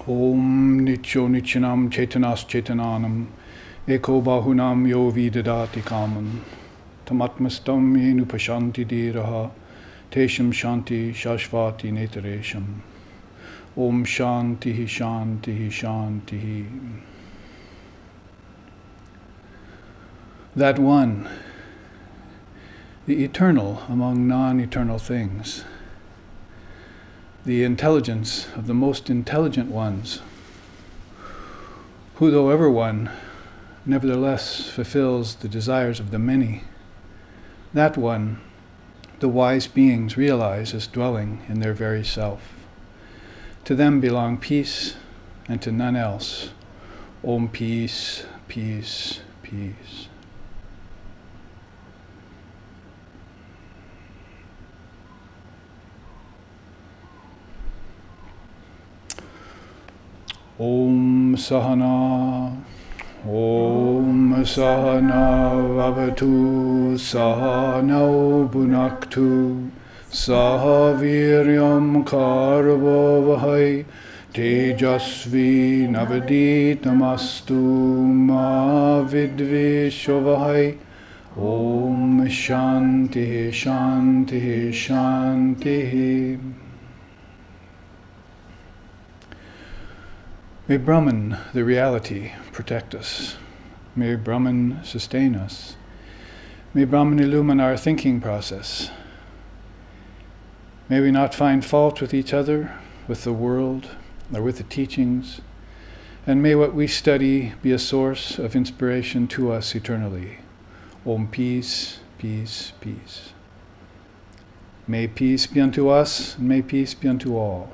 Om Nicho Nichanam Chetanas Chetananam Eko Bahunam Yo Vidadati Kamam Tamatmastam Yenu Pashanti Diraha Tesham Shanti Shashvati Netaresham Om Shanti Shanti Shanti. That one, the eternal among non-eternal things, the intelligence of the most intelligent ones, who, though ever one, nevertheless fulfills the desires of the many. That one, the wise beings realize as dwelling in their very self. To them belong peace, and to none else. Om peace, peace, peace. Om Sahana, Om Sahana Vavatu, Sahana Bhunaktu, Sahaviryam Karvavahai, Tejasvi Navaditamastu Ma Vidvishavahai. Om Shanti Shanti Shanti. May Brahman, the reality, protect us. May Brahman sustain us. May Brahman illumine our thinking process. May we not find fault with each other, with the world, or with the teachings, and may what we study be a source of inspiration to us eternally. Om peace, peace, peace. May peace be unto us, and may peace be unto all.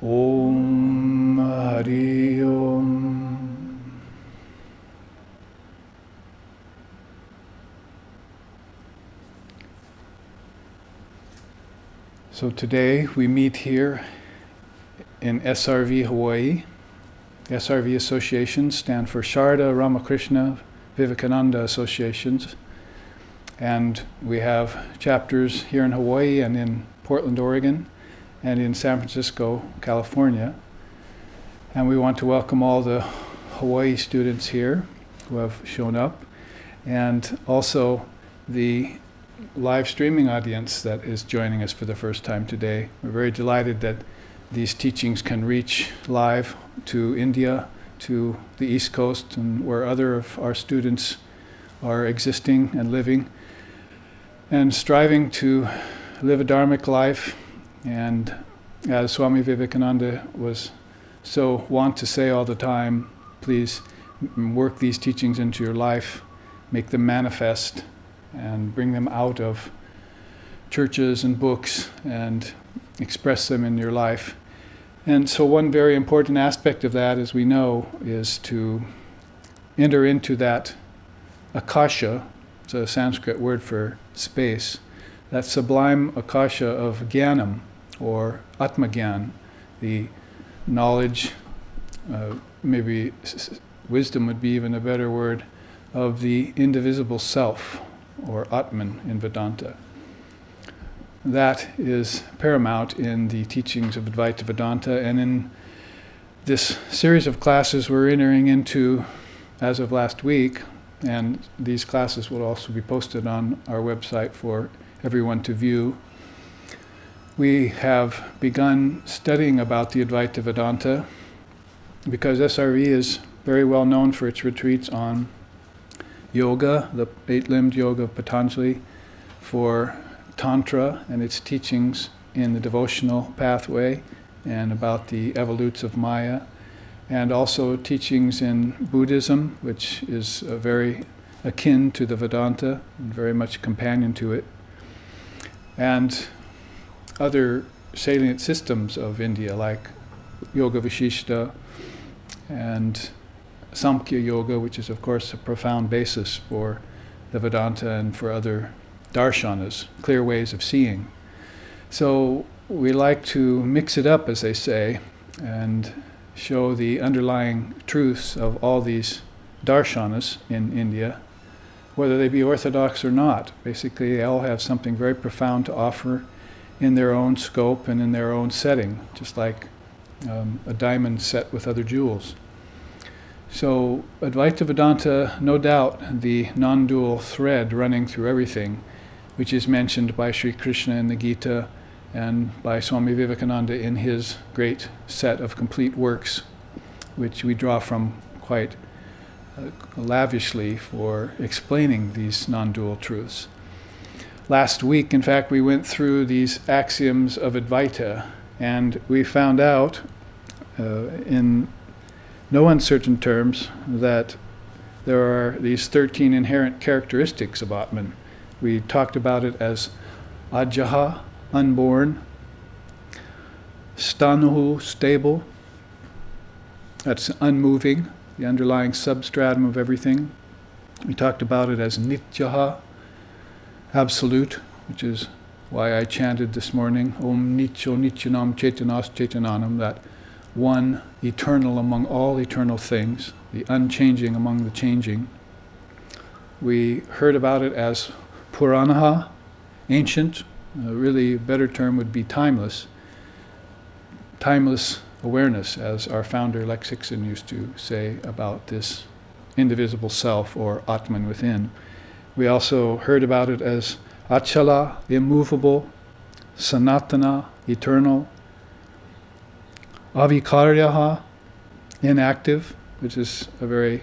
Om Hari Om. So today we meet here in SRV Hawaii. SRV associations stand for Sharda Ramakrishna Vivekananda Associations. And we have chapters here in Hawaii and in Portland, Oregon, and in San Francisco, California. And we want to welcome all the Hawaii students here who have shown up, and also the live streaming audience that is joining us for the first time today. We're very delighted that these teachings can reach live to India, to the East Coast, and where other of our students are existing and living, and striving to live a dharmic life. And as Swami Vivekananda was so wont to say all the time, please work these teachings into your life, make them manifest, and bring them out of churches and books and express them in your life. And so one very important aspect of that, as we know, is to enter into that akasha. It's a Sanskrit word for space, that sublime akasha of jnanam, or atmagyan, the knowledge, maybe wisdom would be even a better word, of the indivisible self, or Atman in Vedanta. That is paramount in the teachings of Advaita Vedanta, and in this series of classes we're entering into as of last week, and these classes will also be posted on our website for everyone to view. We have begun studying about the Advaita Vedanta because SRV is very well known for its retreats on yoga, the eight-limbed yoga of Patanjali, for Tantra and its teachings in the devotional pathway and about the evolutes of Maya, and also teachings in Buddhism, which is very akin to the Vedanta and very much companion to it, and other salient systems of India like Yoga Vishishta and Samkhya Yoga, which is of course a profound basis for the Vedanta and for other darshanas, clear ways of seeing. So we like to mix it up, as they say, and show the underlying truths of all these darshanas in India, whether they be orthodox or not. Basically, they all have something very profound to offer in their own scope and in their own setting, just like a diamond set with other jewels. So Advaita Vedanta, no doubt the non-dual thread running through everything, which is mentioned by Sri Krishna in the Gita and by Swami Vivekananda in his great set of complete works, which we draw from quite lavishly for explaining these non-dual truths. Last week, in fact, we went through these axioms of Advaita, and we found out in no uncertain terms that there are these 13 inherent characteristics of Atman. We talked about it as Ajaha, unborn, Stanuhu, stable, that's unmoving, the underlying substratum of everything. We talked about it as Nityaha, absolute, which is why I chanted this morning, Om Nityo Nityanam Chaitanas Chaitananam, that one eternal among all eternal things, the unchanging among the changing. We heard about it as Puranaha, ancient, really a better term would be timeless. Timeless awareness, as our founder Lex Hixon used to say about this indivisible self or Atman within. We also heard about it as Achala, immovable, Sanatana, eternal, Avikaryaha, inactive, which is a very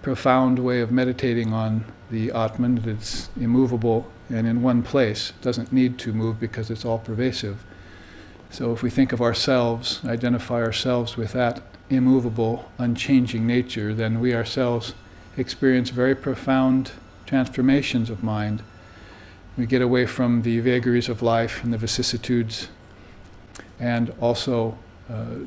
profound way of meditating on the Atman, that it's immovable and in one place. It doesn't need to move because it's all pervasive. So if we think of ourselves, identify ourselves with that immovable, unchanging nature, then we ourselves experience very profound transformations of mind. We get away from the vagaries of life and the vicissitudes, and also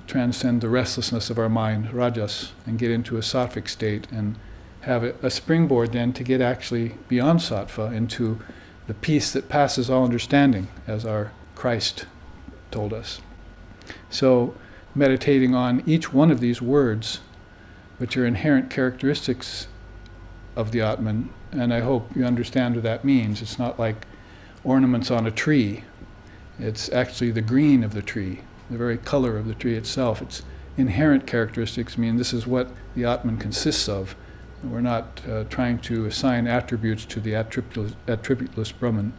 transcend the restlessness of our mind, rajas, and get into a sattvic state and have a springboard then to get actually beyond sattva into the peace that passes all understanding, as our Christ told us. So meditating on each one of these words, which are inherent characteristics of the Atman, and I hope you understand what that means. It's not like ornaments on a tree. It's actually the green of the tree, the very color of the tree itself. Its inherent characteristics mean this is what the Atman consists of. We're not trying to assign attributes to the attributeless Brahman,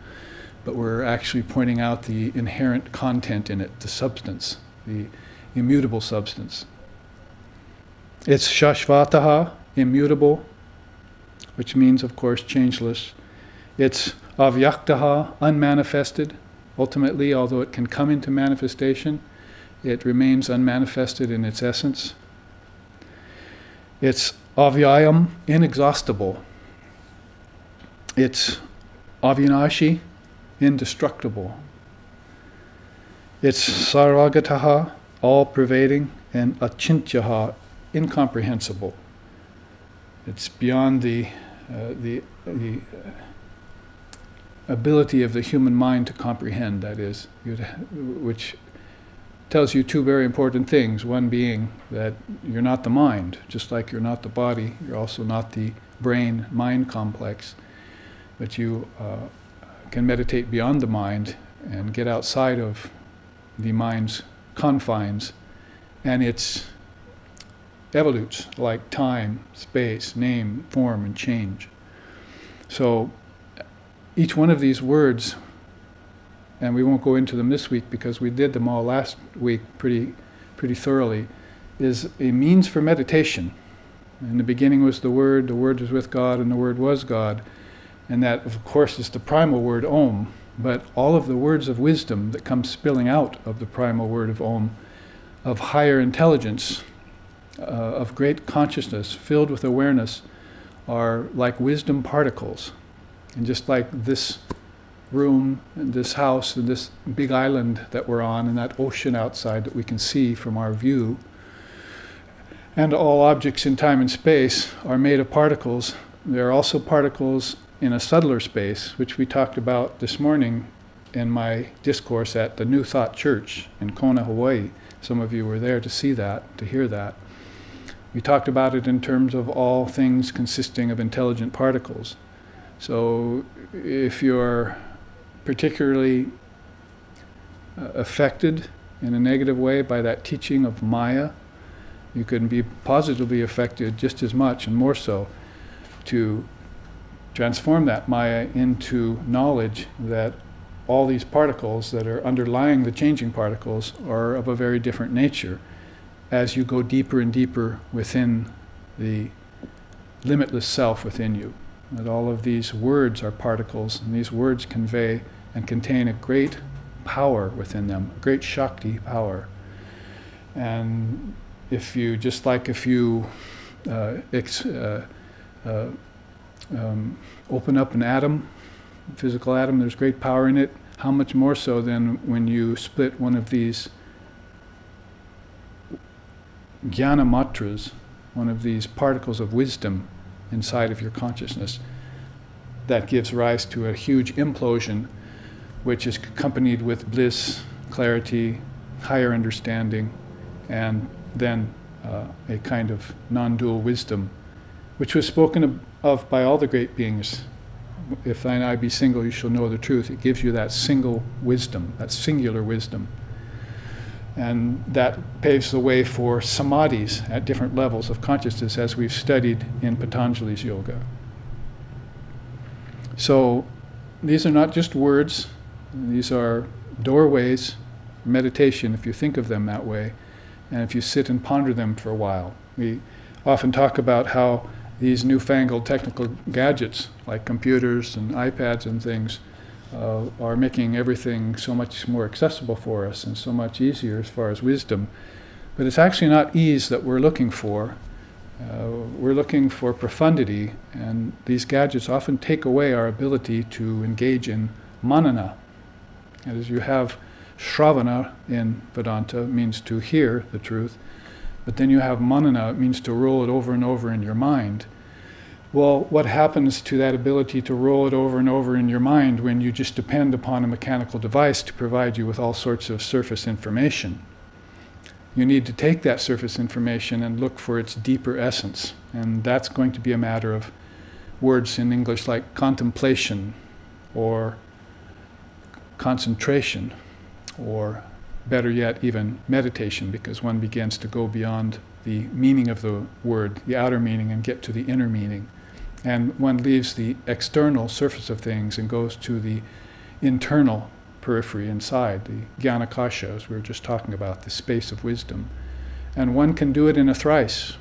but we're actually pointing out the inherent content in it, the substance, the immutable substance. It's Shashvataha, immutable, which means, of course, changeless. It's Avyaktaha, unmanifested. Ultimately, although it can come into manifestation, it remains unmanifested in its essence. It's Avyayam, inexhaustible. It's Avinashi, indestructible. It's Sarvagataha, all-pervading, and Achintyaha, incomprehensible. It's beyond the ability of the human mind to comprehend, that is, which tells you two very important things. One being that you're not the mind, just like you're not the body, you're also not the brain-mind complex, but you can meditate beyond the mind and get outside of the mind's confines, and its evolutes, like time, space, name, form, and change. So each one of these words, and we won't go into them this week because we did them all last week pretty thoroughly, is a means for meditation. In the beginning was the Word was with God, and the Word was God. And that, of course, is the primal word Om. But all of the words of wisdom that come spilling out of the primal word of Om, of higher intelligence, of great consciousness, filled with awareness, are like wisdom particles. And just like this room, and this house, and this big island that we're on, and that ocean outside that we can see from our view, and all objects in time and space are made of particles. There are also particles in a subtler space, which we talked about this morning in my discourse at the New Thought Church in Kona, Hawaii. Some of you were there to see that, to hear that. We talked about it in terms of all things consisting of intelligent particles. So if you're particularly affected in a negative way by that teaching of Maya, you can be positively affected just as much and more so to transform that Maya into knowledge that all these particles that are underlying the changing particles are of a very different nature as you go deeper and deeper within the limitless self within you. That all of these words are particles, and these words convey and contain a great power within them, a great Shakti power. And if you, just like if you open up an atom, physical atom, there's great power in it. How much more so than when you split one of these jnana matras, one of these particles of wisdom inside of your consciousness, that gives rise to a huge implosion, which is accompanied with bliss, clarity, higher understanding, and then a kind of non-dual wisdom, which was spoken of by all the great beings. If thine eye be single, you shall know the truth. It gives you that single wisdom, that singular wisdom. And that paves the way for samadhis at different levels of consciousness, as we've studied in Patanjali's yoga. So these are not just words, these are doorways, meditation, if you think of them that way, and if you sit and ponder them for a while. We often talk about how these newfangled technical gadgets, like computers and iPads and things, are making everything so much more accessible for us and so much easier as far as wisdom. But it's actually not ease that we're looking for. We're looking for profundity, and these gadgets often take away our ability to engage in manana. And as you have shravana in Vedanta, it means to hear the truth, but then you have manana, it means to roll it over and over in your mind. Well, what happens to that ability to roll it over and over in your mind when you just depend upon a mechanical device to provide you with all sorts of surface information? You need to take that surface information and look for its deeper essence. And that's going to be a matter of words in English like contemplation or concentration, or better yet, even meditation, because one begins to go beyond the meaning of the word, the outer meaning, and get to the inner meaning. And one leaves the external surface of things and goes to the internal periphery inside, the jnanakasha, as we were just talking about, the space of wisdom. And one can do it in a thrice.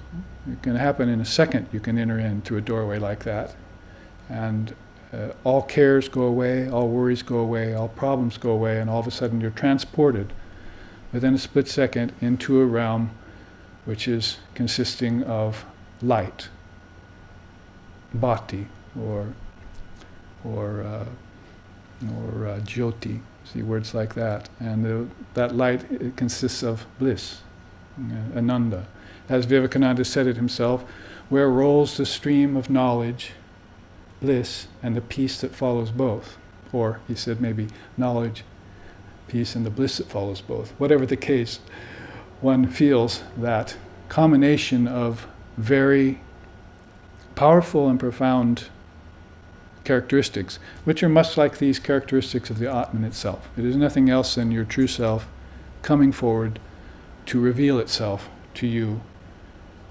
It can happen in a second. You can enter into a doorway like that. And all cares go away, all worries go away, all problems go away, and all of a sudden you're transported within a split second into a realm which is consisting of light, bhakti, or jyoti, see words like that. And that light, it consists of bliss, ananda. As Vivekananda said it himself, where rolls the stream of knowledge, bliss, and the peace that follows both. Or, he said, maybe knowledge, peace, and the bliss that follows both. Whatever the case, one feels that combination of very powerful and profound characteristics, which are much like these characteristics of the Atman itself. It is nothing else than your true self coming forward to reveal itself to you,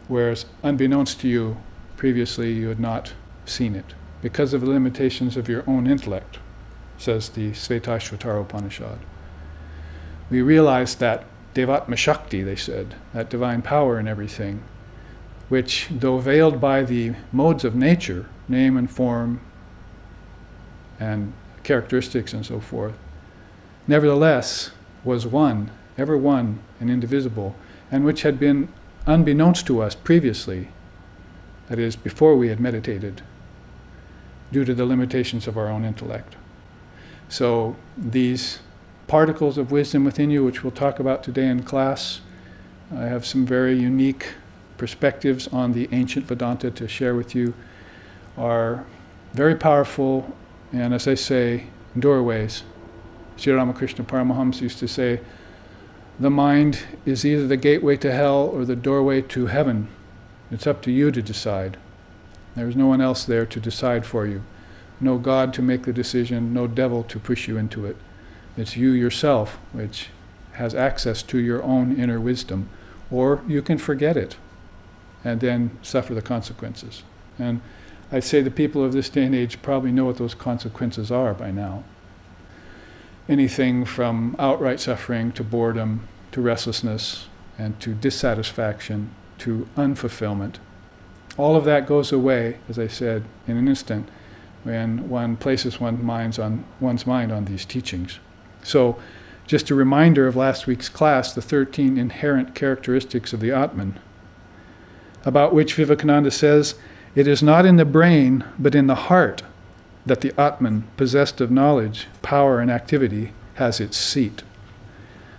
whereas unbeknownst to you, previously you had not seen it, because of the limitations of your own intellect, says the Svetashvatara Upanishad. We realize that Devatma Shakti, they said, that divine power in everything, which, though veiled by the modes of nature, name and form and characteristics and so forth, nevertheless was one, ever one and indivisible, and which had been unbeknownst to us previously, that is, before we had meditated, due to the limitations of our own intellect. So these particles of wisdom within you, which we'll talk about today in class, I have some very unique perspectives on the ancient Vedanta to share with you, are very powerful, and as I say, doorways. Sri Ramakrishna Paramahamsa used to say, the mind is either the gateway to hell or the doorway to heaven. It's up to you to decide. There's no one else there to decide for you. No God to make the decision, no devil to push you into it. It's you yourself which has access to your own inner wisdom, or you can forget it and then suffer the consequences. And I'd say the people of this day and age probably know what those consequences are by now. Anything from outright suffering to boredom to restlessness and to dissatisfaction to unfulfillment. All of that goes away, as I said, in an instant when one places one's mind on these teachings. So, just a reminder of last week's class, the 13 inherent characteristics of the Atman, about which Vivekananda says, "It is not in the brain, but in the heart, that the Atman, possessed of knowledge, power, and activity, has its seat.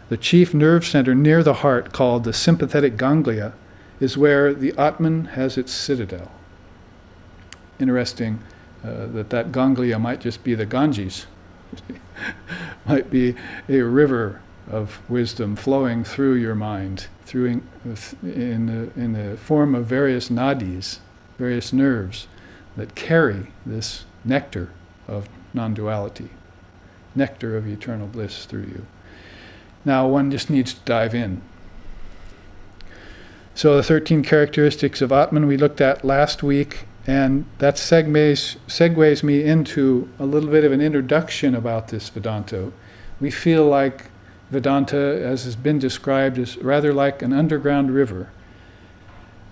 The chief nerve center near the heart, called the sympathetic ganglia, is where the Atman has its citadel." Interesting that ganglia might just be the Ganges, might be a river of wisdom flowing through your mind, in the form of various nadis, various nerves that carry this nectar of non-duality, nectar of eternal bliss through you. Now one just needs to dive in. So the 13 characteristics of Atman we looked at last week, and that segues me into a little bit of an introduction about this Vedanta. We feel like Vedanta, as has been described, is rather like an underground river.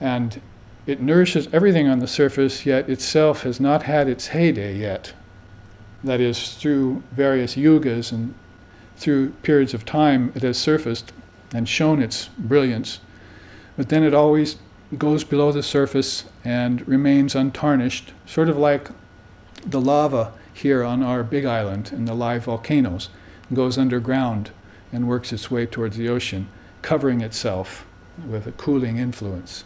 And it nourishes everything on the surface, yet itself has not had its heyday yet. That is, through various yugas and through periods of time, it has surfaced and shown its brilliance. But then it always goes below the surface and remains untarnished, sort of like the lava here on our big island and the live volcanoes. It goes underground and works its way towards the ocean, covering itself with a cooling influence.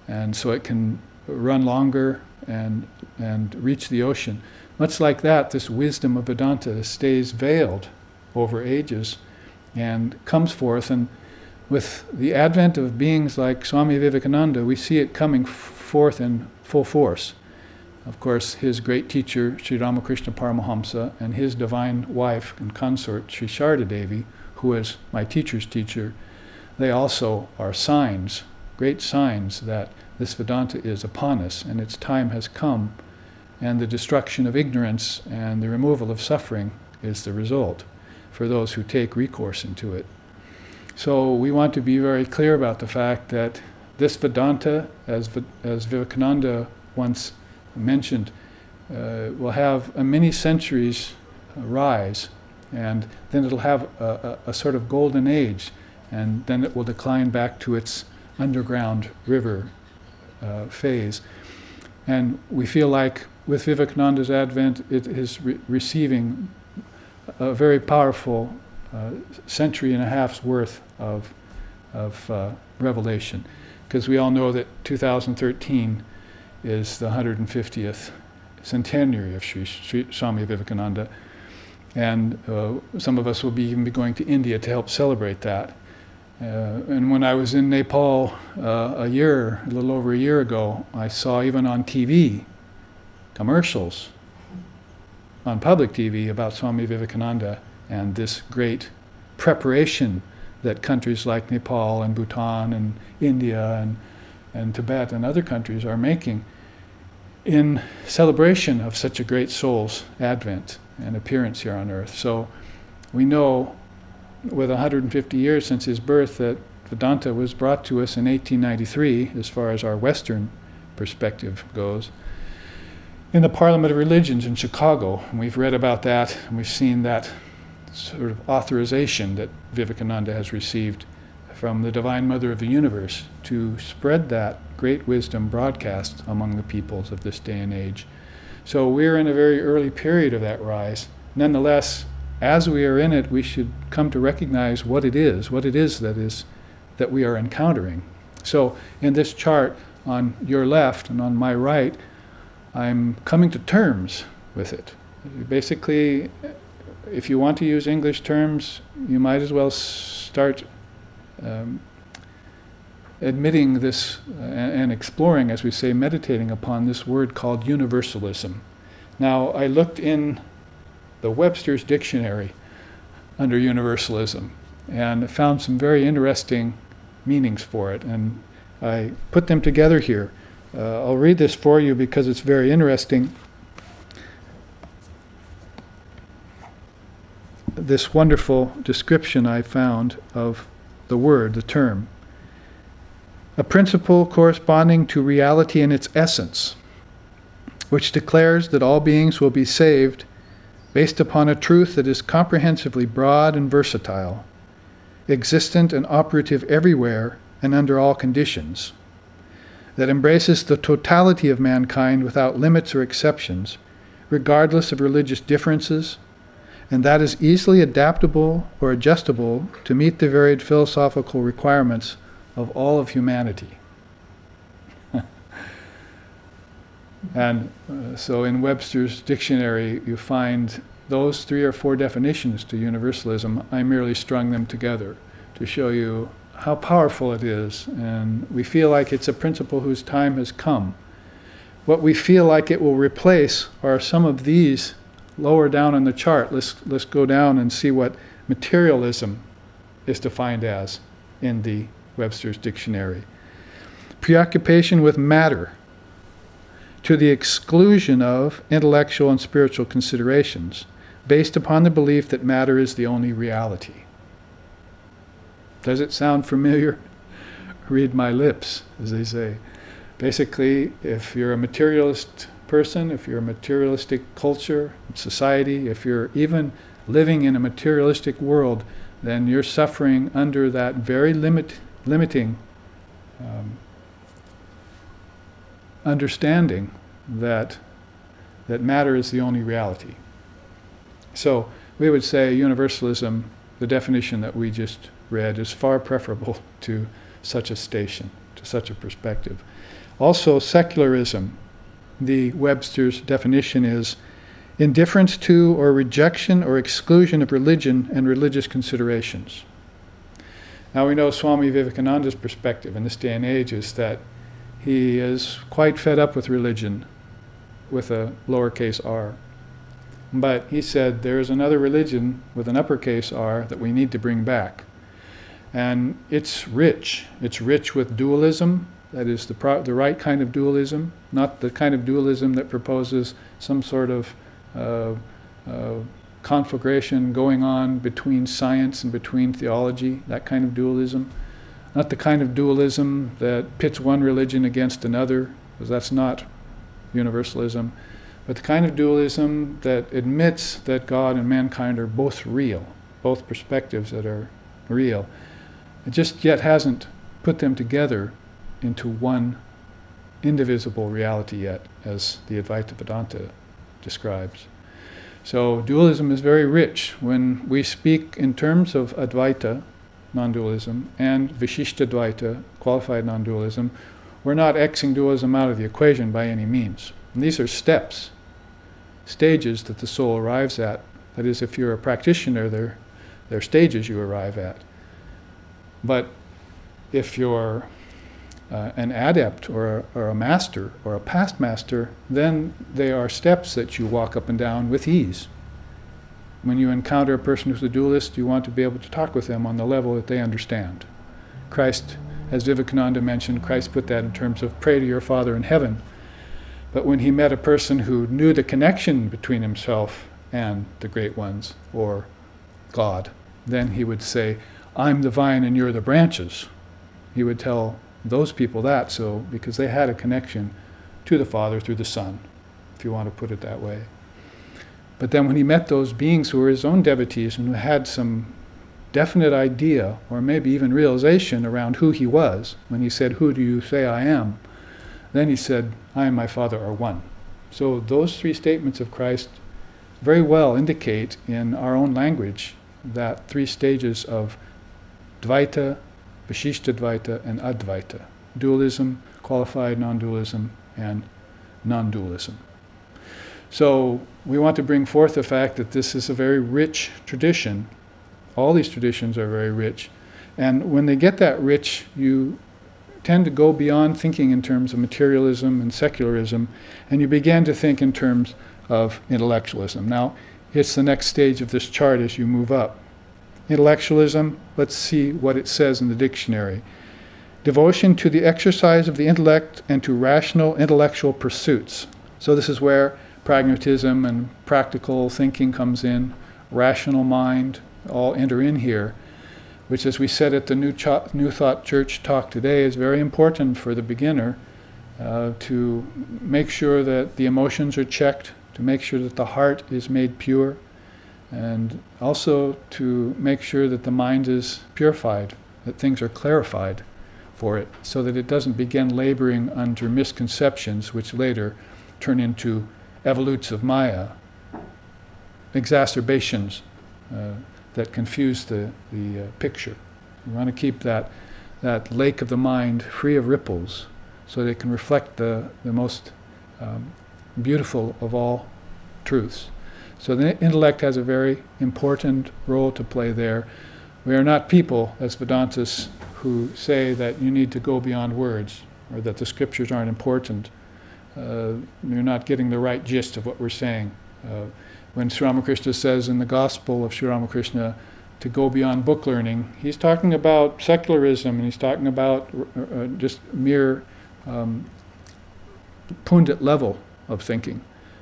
And so it can run longer and reach the ocean. Much like that, this wisdom of Vedanta stays veiled over ages and comes forth. And with the advent of beings like Swami Vivekananda, we see it coming forth in full force. Of course, his great teacher, Sri Ramakrishna Paramahamsa, and his divine wife and consort, Sri Sharda Devi, who is my teacher's teacher, they also are signs, great signs that this Vedanta is upon us and its time has come, and the destruction of ignorance and the removal of suffering is the result for those who take recourse into it. So we want to be very clear about the fact that this Vedanta, as Vivekananda once mentioned, will have a many centuries rise, and then it'll have a sort of golden age, and then it will decline back to its underground river phase. And we feel like with Vivekananda's advent, it is receiving a very powerful century and a half's worth of revelation, because we all know that 2013 is the 150th centenary of Sri Swami Vivekananda, and some of us will even be going to India to help celebrate that. And when I was in Nepal a little over a year ago, I saw even on TV commercials, on public TV, about Swami Vivekananda and this great preparation that countries like Nepal and Bhutan and India and Tibet and other countries are making in celebration of such a great soul's advent and appearance here on earth. So we know with 150 years since his birth that Vedanta was brought to us in 1893, as far as our Western perspective goes, in the Parliament of Religions in Chicago. And we've read about that, and we've seen that sort of authorization that Vivekananda has received from the Divine Mother of the Universe to spread that great wisdom broadcast among the peoples of this day and age. So we're in a very early period of that rise. Nonetheless, as we are in it, we should come to recognize what it is that we are encountering. So in this chart on your left and on my right, I'm coming to terms with it. Basically, if you want to use English terms, you might as well start admitting this and exploring, as we say, meditating upon this word called universalism. Now, I looked in the Webster's dictionary under universalism, and found some very interesting meanings for it, and I put them together here. I'll read this for you because it's very interesting. This wonderful description I found of the word, the term. A principle corresponding to reality in its essence, which declares that all beings will be saved based upon a truth that is comprehensively broad and versatile, existent and operative everywhere and under all conditions, that embraces the totality of mankind without limits or exceptions, regardless of religious differences, and that is easily adaptable or adjustable to meet the varied philosophical requirements of all of humanity. And so in Webster's dictionary you find those 3 or 4 definitions to universalism. I merely strung them together to show you how powerful it is, and we feel like it's a principle whose time has come. What we feel like it will replace are some of these lower down on the chart. Let's go down and see what materialism is defined as in the Webster's dictionary. Preoccupation with matter to the exclusion of intellectual and spiritual considerations, based upon the belief that matter is the only reality. Does it sound familiar? Read my lips, as they say. Basically, if you're a materialist person, if you're a materialistic culture, society, if you're even living in a materialistic world, then you're suffering under that very limiting understanding that matter is the only reality. So we would say universalism, the definition that we just read, is far preferable to such a station, to such a perspective. Also, secularism, the Webster's definition is indifference to or rejection or exclusion of religion and religious considerations. Now we know Swami Vivekananda's perspective in this day and age is that he is quite fed up with religion, with a lowercase r. But he said there is another religion with an uppercase r that we need to bring back. And it's rich. It's rich with dualism. That is the right kind of dualism, not the kind of dualism that proposes some sort of conflagration going on between science and between theology, that kind of dualism. Not the kind of dualism that pits one religion against another, because that's not universalism, but the kind of dualism that admits that God and mankind are both real, both perspectives that are real. It just yet hasn't put them together into one indivisible reality yet, as the Advaita Vedanta describes. So dualism is very rich. When we speak in terms of Advaita, non-dualism, and Vishishtadvaita, qualified non-dualism, we're not Xing dualism out of the equation by any means. And these are steps, stages that the soul arrives at. That is, if you're a practitioner, they're stages you arrive at. But if you're an adept or a master or a past master, then they are steps that you walk up and down with ease. When you encounter a person who's a dualist, you want to be able to talk with them on the level that they understand. Christ, as Vivekananda mentioned, Christ put that in terms of pray to your Father in heaven. But when he met a person who knew the connection between himself and the great ones, or God, then he would say, I'm the vine and you're the branches. He would tell those people that, so because they had a connection to the Father through the Son, if you want to put it that way. But then when he met those beings who were his own devotees and who had some definite idea or maybe even realization around who he was, when he said, who do you say I am? Then he said, I and my Father are one. So those 3 statements of Christ very well indicate in our own language that 3 stages of Dvaita, Vishishtadvaita, and Advaita. Dualism, qualified non-dualism, and non-dualism. So we want to bring forth the fact that this is a very rich tradition. All these traditions are very rich. And when they get that rich, you tend to go beyond thinking in terms of materialism and secularism, and you begin to think in terms of intellectualism. Now, it's the next stage of this chart as you move up. intellectualism, let's see what it says in the dictionary. Devotion to the exercise of the intellect and to rational intellectual pursuits. So this is where pragmatism and practical thinking comes in, rational mind, all enter in here, which, as we said at the New Thought Church talk today, is very important for the beginner, to make sure that the emotions are checked, to make sure that the heart is made pure, and also to make sure that the mind is purified, that things are clarified for it, so that it doesn't begin laboring under misconceptions which later turn into evolutes of Maya, exacerbations that confuse the picture. We want to keep that lake of the mind free of ripples, so that it can reflect the most beautiful of all truths. So the intellect has a very important role to play there. We are not people, as Vedantists, who say that you need to go beyond words, or that the scriptures aren't important. You're not getting the right gist of what we're saying. When Sri Ramakrishna says in the Gospel of Sri Ramakrishna to go beyond book learning, he's talking about secularism, and he's talking about just mere pundit level of thinking.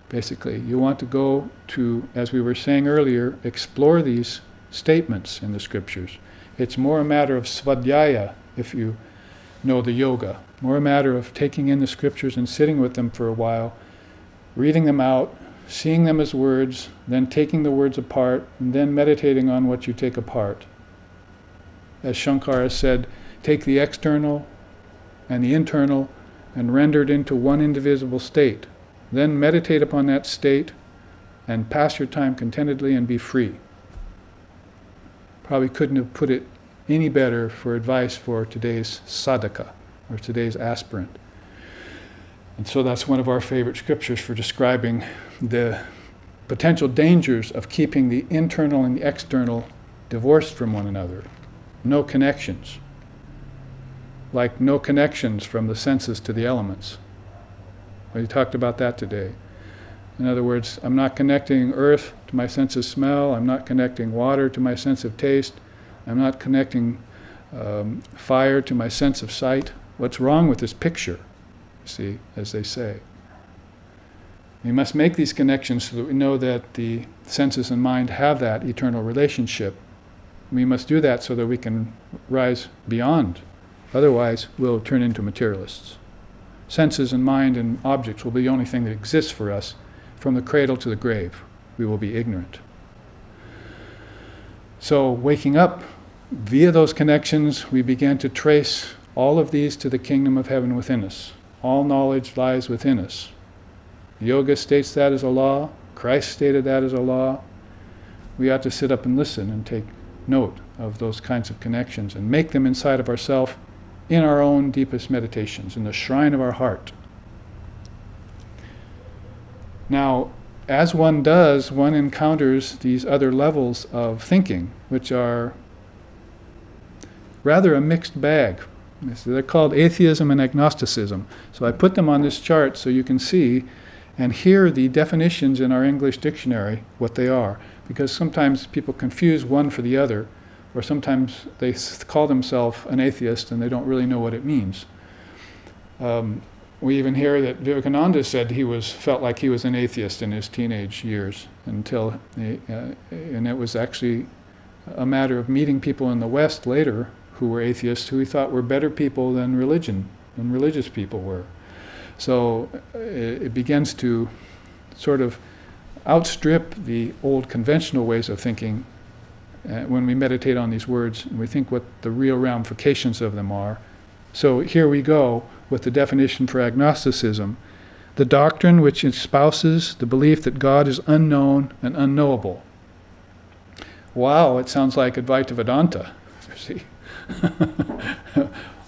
Basically, you want to go to, as we were saying earlier, explore these statements in the scriptures. It's more a matter of svadhyaya, if you know the yoga, more a matter of taking in the scriptures and sitting with them for a while, reading them out, seeing them as words, then taking the words apart, and then meditating on what you take apart. As Shankara said, take the external and the internal and render it into one indivisible state. Then meditate upon that state and pass your time contentedly and be free. Probably couldn't have put it any better for advice for today's sadhaka, or today's aspirant. And so that's one of our favorite scriptures for describing the potential dangers of keeping the internal and the external divorced from one another. No connections. Like no connections from the senses to the elements. We talked about that today. In other words, I'm not connecting earth to my sense of smell, I'm not connecting water to my sense of taste, I'm not connecting fire to my sense of sight. What's wrong with this picture? See, as they say. We must make these connections so that we know that the senses and mind have that eternal relationship. We must do that so that we can rise beyond. Otherwise, we'll turn into materialists. Senses and mind and objects will be the only thing that exists for us from the cradle to the grave. We will be ignorant. So, waking up, via those connections, we began to trace all of these to the kingdom of heaven within us. All knowledge lies within us. Yoga states that as a law. Christ stated that as a law. We ought to sit up and listen and take note of those kinds of connections and make them inside of ourselves in our own deepest meditations, in the shrine of our heart. Now, as one does, one encounters these other levels of thinking, which are rather a mixed bag. They're called atheism and agnosticism. So I put them on this chart so you can see and hear the definitions in our English dictionary, what they are. Because sometimes people confuse one for the other, or sometimes they call themselves an atheist and they don't really know what it means. We even hear that Vivekananda said he felt like he was an atheist in his teenage years, and it was actually a matter of meeting people in the West later who were atheists, who he thought were better people than religious people were. So it begins to sort of outstrip the old conventional ways of thinking when we meditate on these words and we think what the real ramifications of them are. So here we go with the definition for agnosticism: the doctrine which espouses the belief that God is unknown and unknowable. Wow, it sounds like Advaita Vedanta. See?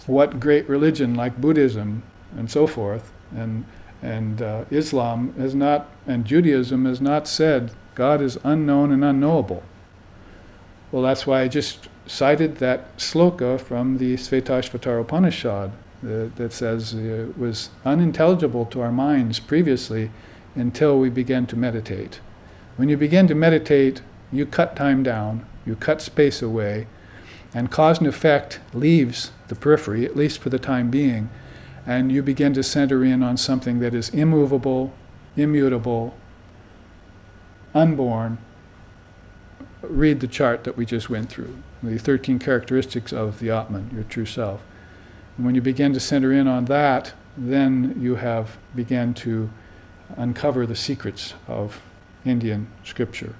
What great religion like Buddhism and so forth, and Islam has not, and Judaism has not said God is unknown and unknowable. Well, that's why I just cited that sloka from the Svetashvatara Upanishad that says it was unintelligible to our minds previously until we began to meditate. When you begin to meditate, you cut time down You cut space away, and cause and effect leaves the periphery, at least for the time being, and you begin to center in on something that is immovable, immutable, unborn. Read the chart that we just went through, the 13 characteristics of the Atman, your true self. And when you begin to center in on that, then you have begun to uncover the secrets of Indian scripture,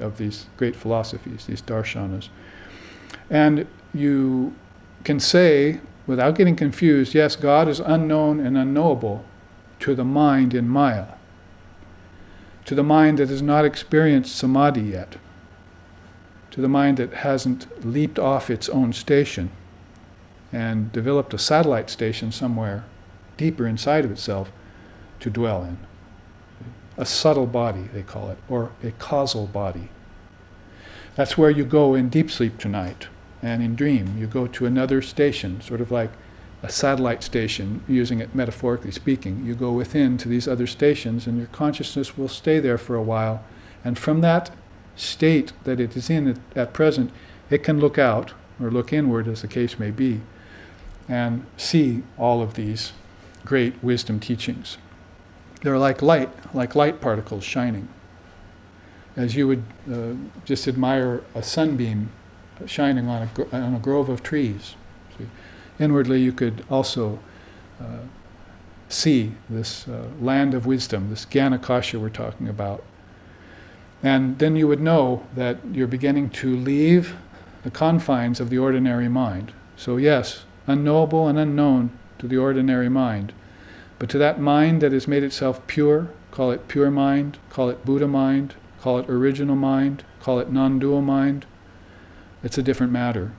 of these great philosophies, these darshanas. And you can say, without getting confused, yes, God is unknown and unknowable to the mind in Maya, to the mind that has not experienced samadhi yet, to the mind that hasn't leaped off its own station and developed a satellite station somewhere deeper inside of itself to dwell in. A subtle body, they call it, or a causal body. That's where you go in deep sleep tonight, and in dream you go to another station, sort of like a satellite station, using it metaphorically speaking. You go within to these other stations, and your consciousness will stay there for a while, and from that state that it is in at present, it can look out, or look inward as the case may be, and see all of these great wisdom teachings. They're like light particles shining. As you would just admire a sunbeam shining on a grove of trees. See? Inwardly you could also see this land of wisdom, this Gyanakasha we're talking about. And then you would know that you're beginning to leave the confines of the ordinary mind. So yes, unknowable and unknown to the ordinary mind. But to that mind that has made itself pure, call it pure mind, call it Buddha mind, call it original mind, call it non-dual mind, it's a different matter.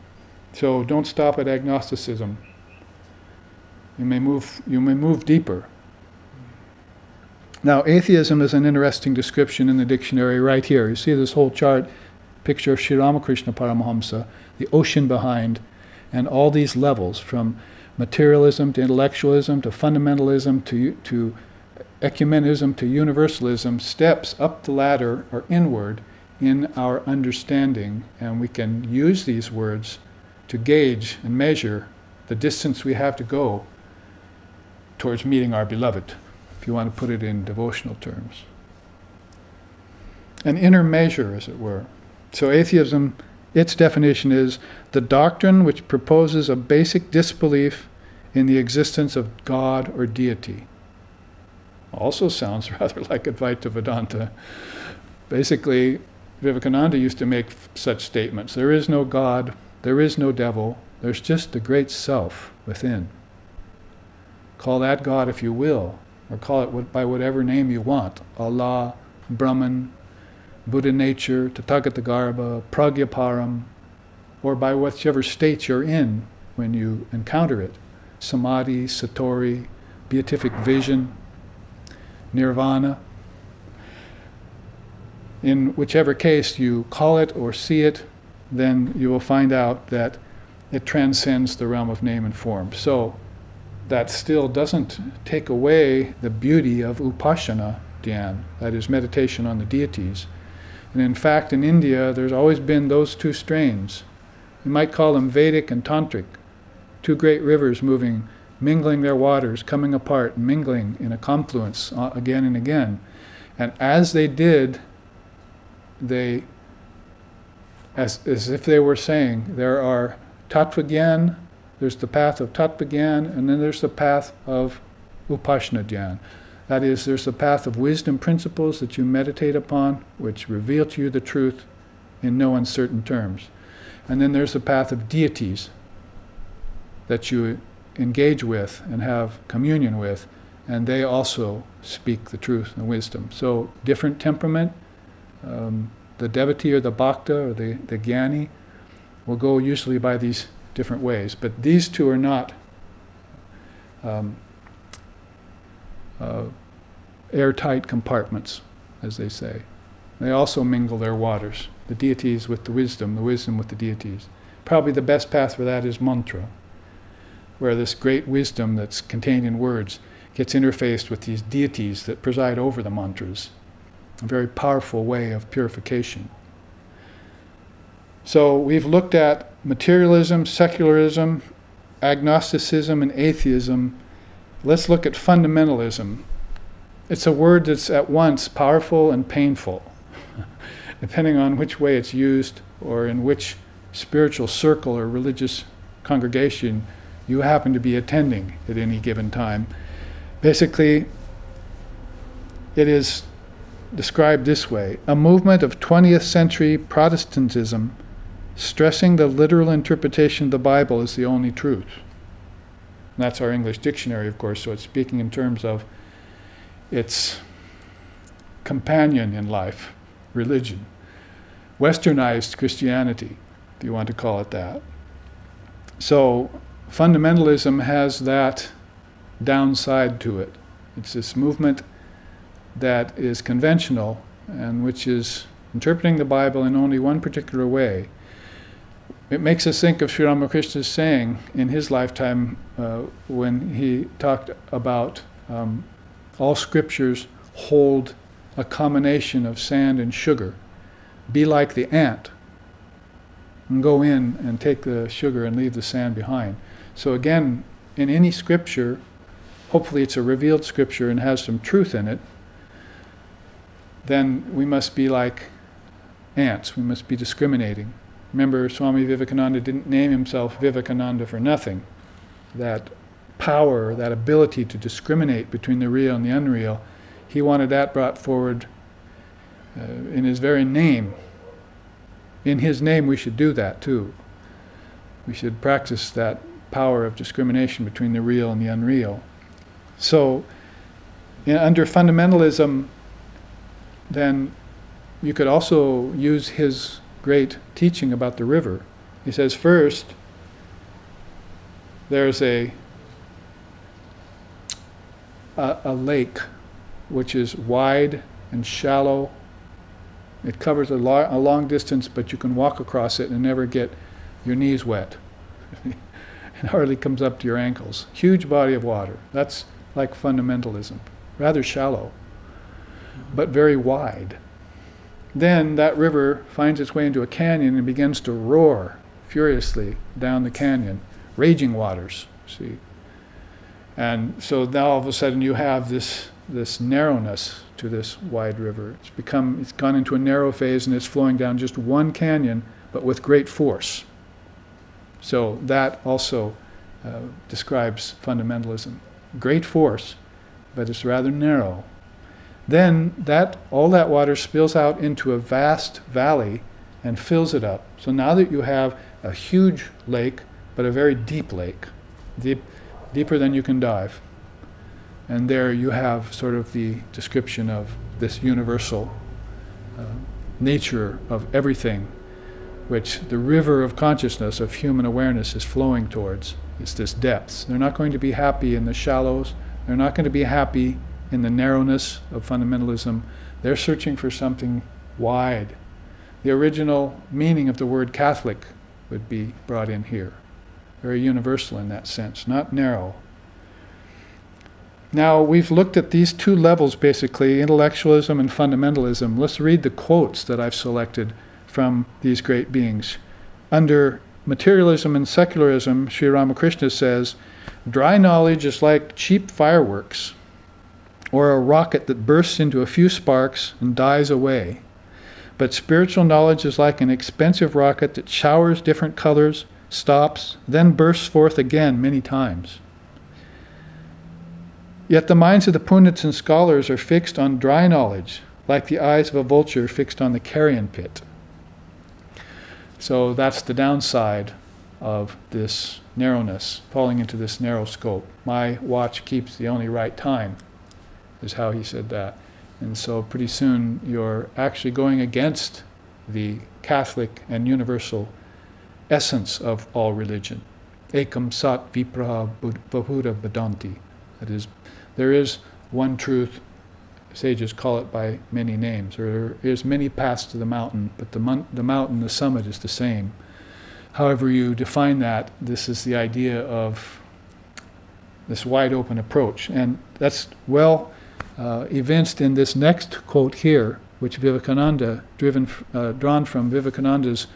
So don't stop at agnosticism. You may move deeper. Now, atheism is an interesting description in the dictionary right here. You see this whole chart, picture of Sri Ramakrishna Paramahamsa, the ocean behind, and all these levels from materialism to intellectualism to fundamentalism to ecumenism to universalism, steps up the ladder or inward in our understanding, and we can use these words to gauge and measure the distance we have to go towards meeting our beloved, if you want to put it in devotional terms. An inner measure, as it were. So atheism, its definition is the doctrine which proposes a basic disbelief in the existence of God or deity. Also sounds rather like Advaita Vedanta. Basically, Vivekananda used to make such statements. There is no God, there is no devil, there's just the great self within. Call that God if you will, or call it by whatever name you want. Allah, Brahman, Buddha nature, Tathagatagarbha, Pragyaparam, or by whichever state you're in when you encounter it. Samadhi, Satori, beatific vision, Nirvana. In whichever case you call it or see it, then you will find out that it transcends the realm of name and form. So that still doesn't take away the beauty of Upasana Dhyan, that is meditation on the deities. And in fact, in India, there's always been those two strains. You might call them Vedic and Tantric, two great rivers moving, mingling their waters, coming apart, mingling in a confluence again and again. And as they did, they, as if they were saying, there are Tattva Gyan, there's the path of Tattva Gyan, and then there's the path of Upasana Dhyan. That is, there's the path of wisdom principles that you meditate upon, which reveal to you the truth in no uncertain terms. And then there's the path of deities that you engage with and have communion with, and they also speak the truth and wisdom. So different temperament, the devotee or the bhakta or the jnani will go usually by these different ways. But these two are not airtight compartments, as they say. They also mingle their waters, the deities with the wisdom with the deities. Probably the best path for that is mantra, where this great wisdom that's contained in words gets interfaced with these deities that preside over the mantras. A very powerful way of purification. So we've looked at materialism, secularism, agnosticism, and atheism. Let's look at fundamentalism. It's a word that's at once powerful and painful, depending on which way it's used or in which spiritual circle or religious congregation you happen to be attending at any given time. Basically, it is described this way: a movement of 20th century Protestantism stressing the literal interpretation of the Bible is the only truth. And that's our English dictionary, of course, so it's speaking in terms of its companion in life, religion. Westernized Christianity, if you want to call it that. So fundamentalism has that downside to it. It's this movement that is conventional and which is interpreting the Bible in only one particular way. It makes us think of Sri Ramakrishna's saying in his lifetime when he talked about all scriptures hold a combination of sand and sugar. Be like the ant and go in and take the sugar and leave the sand behind. So again, in any scripture, hopefully it's a revealed scripture and has some truth in it, then we must be like ants. We must be discriminating. Remember, Swami Vivekananda didn't name himself Vivekananda for nothing. That power, that ability to discriminate between the real and the unreal, he wanted that brought forward in his very name. In his name we should do that too. We should practice that power of discrimination between the real and the unreal. So, under fundamentalism, then you could also use his great teaching about the river. He says, first, there's a lake which is wide and shallow. It covers a long distance, but you can walk across it and never get your knees wet. It hardly comes up to your ankles. Huge body of water. That's like fundamentalism. Rather shallow, but very wide. Then that river finds its way into a canyon and begins to roar furiously down the canyon. Raging waters, see. And so now all of a sudden you have this narrowness to this wide river. It's gone into a narrow phase and it's flowing down just one canyon, but with great force. So that also describes fundamentalism. Great force, but it's rather narrow. Then all that water spills out into a vast valley and fills it up. So now that you have a huge lake, but a very deep lake, deeper than you can dive. And there you have sort of the description of this universal nature of everything, which the river of consciousness, of human awareness, is flowing towards. It's this depth. They're not going to be happy in the shallows. They're not going to be happy in the narrowness of fundamentalism. They're searching for something wide. The original meaning of the word Catholic would be brought in here. Very universal in that sense, not narrow. Now, we've looked at these two levels, basically, intellectualism and fundamentalism. Let's read the quotes that I've selected from these great beings. Under materialism and secularism, Sri Ramakrishna says, dry knowledge is like cheap fireworks, or a rocket that bursts into a few sparks and dies away. But spiritual knowledge is like an expensive rocket that showers different colors, stops, then bursts forth again many times. Yet the minds of the pundits and scholars are fixed on dry knowledge, like the eyes of a vulture fixed on the carrion pit. So that's the downside of this narrowness, falling into this narrow scope. My watch keeps the only right time, is how he said that. And so pretty soon you're actually going against the Catholic and universal essence of all religion. Ekam sat vipraha bahura badanti. That is, there is one truth. Sages call it by many names. Or there is many paths to the mountain, but the mountain, the summit, is the same. However you define that, this is the idea of this wide open approach. And that's well evinced in this next quote here, which Vivekananda, drawn from Vivekananda's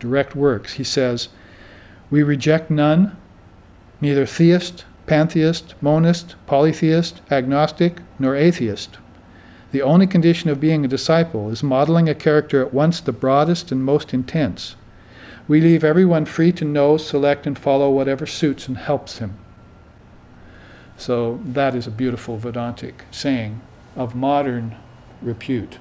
direct works. He says, "We reject none, neither theist, pantheist, monist, polytheist, agnostic, nor atheist. The only condition of being a disciple is modeling a character at once the broadest and most intense. We leave everyone free to know, select, and follow whatever suits and helps him." So that is a beautiful Vedantic saying of modern repute.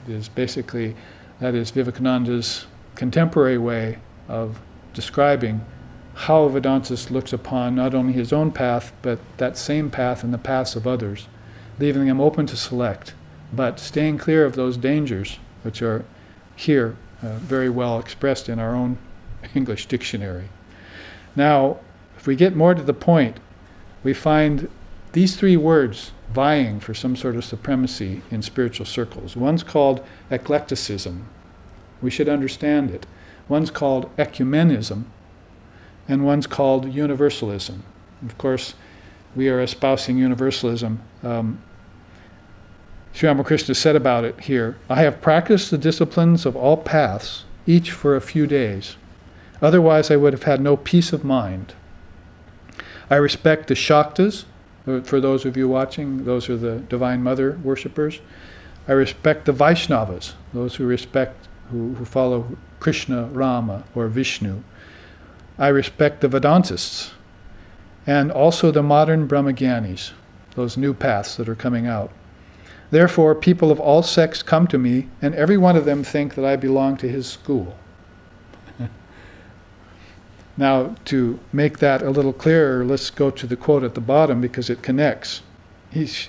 It is basically, that is Vivekananda's contemporary way of describing how a Vedantist looks upon not only his own path, but that same path and the paths of others, leaving them open to select, but staying clear of those dangers which are here very well expressed in our own English dictionary. Now, if we get more to the point, we find these three words vying for some sort of supremacy in spiritual circles. One's called eclecticism. We should understand it. One's called ecumenism, and one's called universalism. Of course, we are espousing universalism. Sri Ramakrishna said about it here, "I have practiced the disciplines of all paths, each for a few days. Otherwise I would have had no peace of mind. I respect the Shaktas." For those of you watching, those are the Divine Mother worshippers. "I respect the Vaishnavas, those who follow Krishna, Rama, or Vishnu. I respect the Vedantists, and also the modern Brahmagyanis, those new paths that are coming out. Therefore, people of all sects come to me, and every one of them think that I belong to his school." Now, to make that a little clearer, let's go to the quote at the bottom because it connects.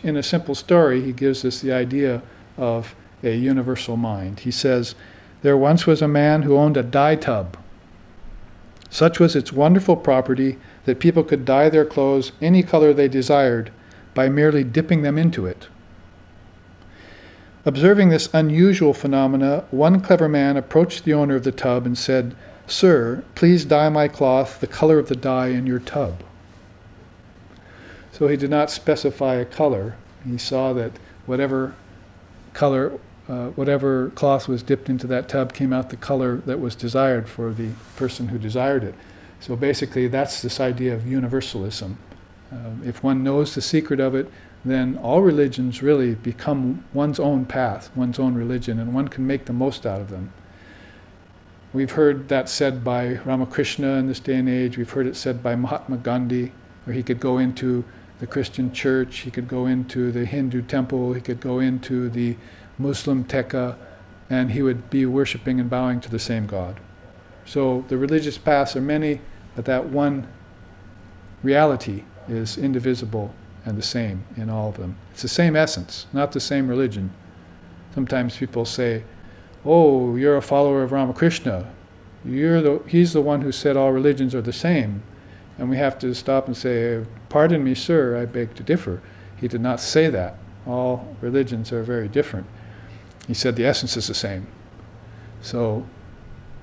In a simple story, he gives us the idea of a universal mind. He says, "There once was a man who owned a dye tub. Such was its wonderful property that people could dye their clothes any color they desired by merely dipping them into it. Observing this unusual phenomena, one clever man approached the owner of the tub and said, 'Sir, please dye my cloth the color of the dye in your tub.' So he did not specify a color. He saw that whatever color, whatever cloth was dipped into that tub came out the color that was desired for the person who desired it. So basically that's this idea of universalism. If one knows the secret of it, then all religions really become one's own path, one's own religion, and one can make the most out of them. We've heard that said by Ramakrishna in this day and age. We've heard it said by Mahatma Gandhi, where he could go into the Christian church, he could go into the Hindu temple, he could go into the Muslim Tekka, and he would be worshiping and bowing to the same God. So the religious paths are many, but that one reality is indivisible and the same in all of them. It's the same essence, not the same religion. Sometimes people say, "Oh, you're a follower of Ramakrishna. He's the one who said all religions are the same." And we have to stop and say, "Pardon me, sir, I beg to differ. He did not say that. All religions are very different. He said the essence is the same." So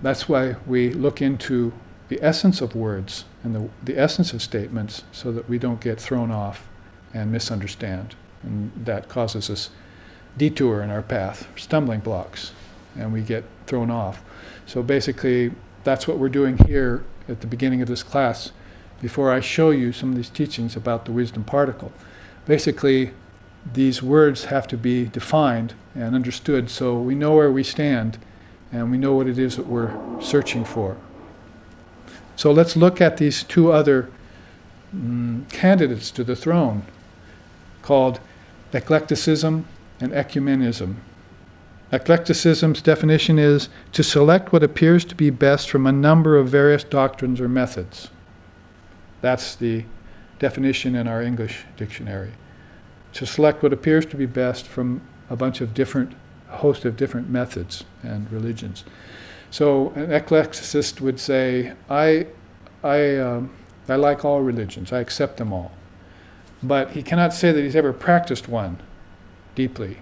that's why we look into the essence of words and the essence of statements so that we don't get thrown off and misunderstand. And that causes us detour in our path, stumbling blocks, and we get thrown off. So basically, that's what we're doing here at the beginning of this class, before I show you some of these teachings about the wisdom particle. Basically, these words have to be defined and understood so we know where we stand and we know what it is that we're searching for. So let's look at these two other candidates to the throne, called eclecticism and ecumenism. Eclecticism's definition is to select what appears to be best from a number of various doctrines or methods. That's the definition in our English dictionary. To select what appears to be best from a host of different methods and religions. So an eclecticist would say, I like all religions, I accept them all. But he cannot say that he's ever practiced one deeply.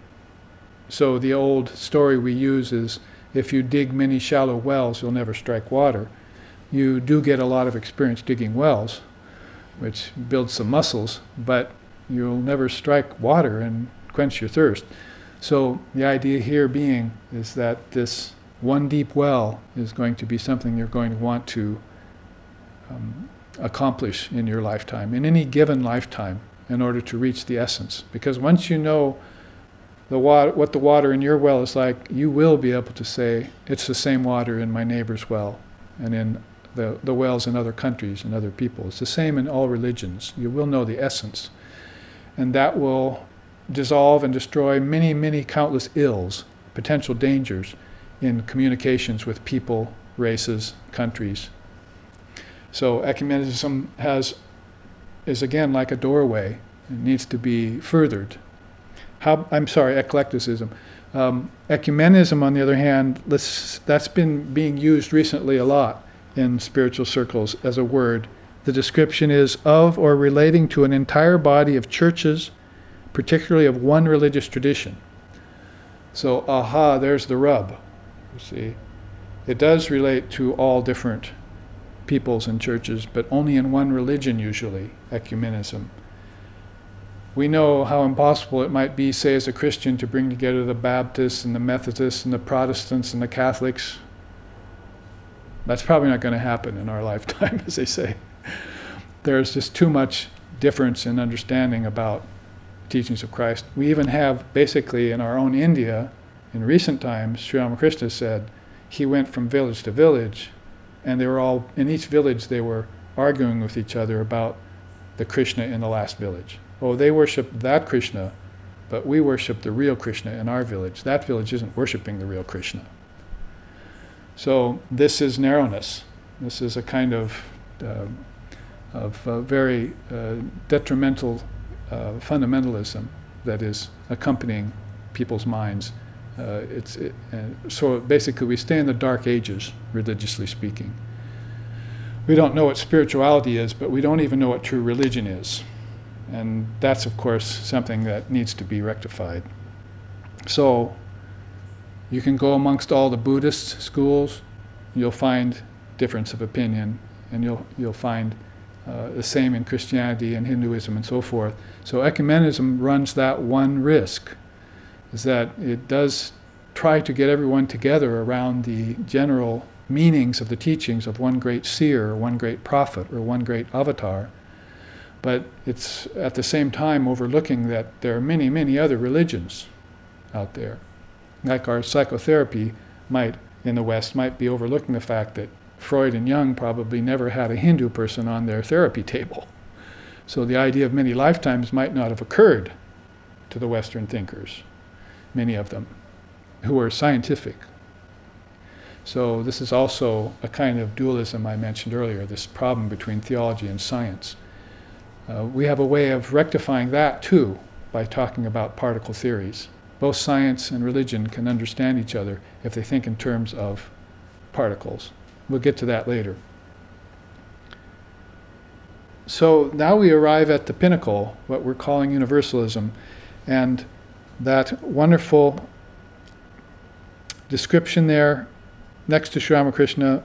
So the old story we use is, if you dig many shallow wells, you'll never strike water. You do get a lot of experience digging wells, which builds some muscles, but you'll never strike water and quench your thirst. So the idea here being is that this one deep well is going to be something you're going to want to accomplish in your lifetime, in any given lifetime, in order to reach the essence. Because once you know what the water in your well is like, you will be able to say, it's the same water in my neighbor's well, and in the wells in other countries and other people. It's the same in all religions. You will know the essence. And that will dissolve and destroy many, many countless ills, potential dangers in communications with people, races, countries. So ecumenism is again like a doorway. It needs to be furthered. Eclecticism. Ecumenism, on the other hand, that's been being used recently a lot in spiritual circles as a word. The description is of or relating to an entire body of churches, particularly of one religious tradition. So, there's the rub, you see. It does relate to all different peoples and churches, but only in one religion usually, ecumenism. We know how impossible it might be, say, as a Christian, to bring together the Baptists and the Methodists and the Protestants and the Catholics. That's probably not going to happen in our lifetime, as they say. There's just too much difference in understanding about teachings of Christ. We even have, basically, in our own India, in recent times, Sri Ramakrishna said he went from village to village, and they were all, in each village, they were arguing with each other about the Krishna in the last village. Oh, they worship that Krishna, but we worship the real Krishna in our village. That village isn't worshiping the real Krishna. So this is narrowness. This is a kind of very detrimental fundamentalism that is accompanying people's minds. So basically we stay in the dark ages, religiously speaking. We don't know what spirituality is, but we don't even know what true religion is. And that's, of course, something that needs to be rectified. So you can go amongst all the Buddhist schools, you'll find difference of opinion, and you'll find the same in Christianity and Hinduism and so forth. So ecumenism runs that one risk, is that it does try to get everyone together around the general meanings of the teachings of one great seer, or one great prophet, or one great avatar. But it's at the same time overlooking that there are many, many other religions out there. Like our psychotherapy in the West might be overlooking the fact that Freud and Jung probably never had a Hindu person on their therapy table. So the idea of many lifetimes might not have occurred to the Western thinkers, many of them, who are scientific. So this is also a kind of dualism I mentioned earlier, this problem between theology and science. We have a way of rectifying that too by talking about particle theories. Both science and religion can understand each other if they think in terms of particles. We'll get to that later. So now we arrive at the pinnacle, what we're calling Universalism, and that wonderful description there next to Sri Ramakrishna.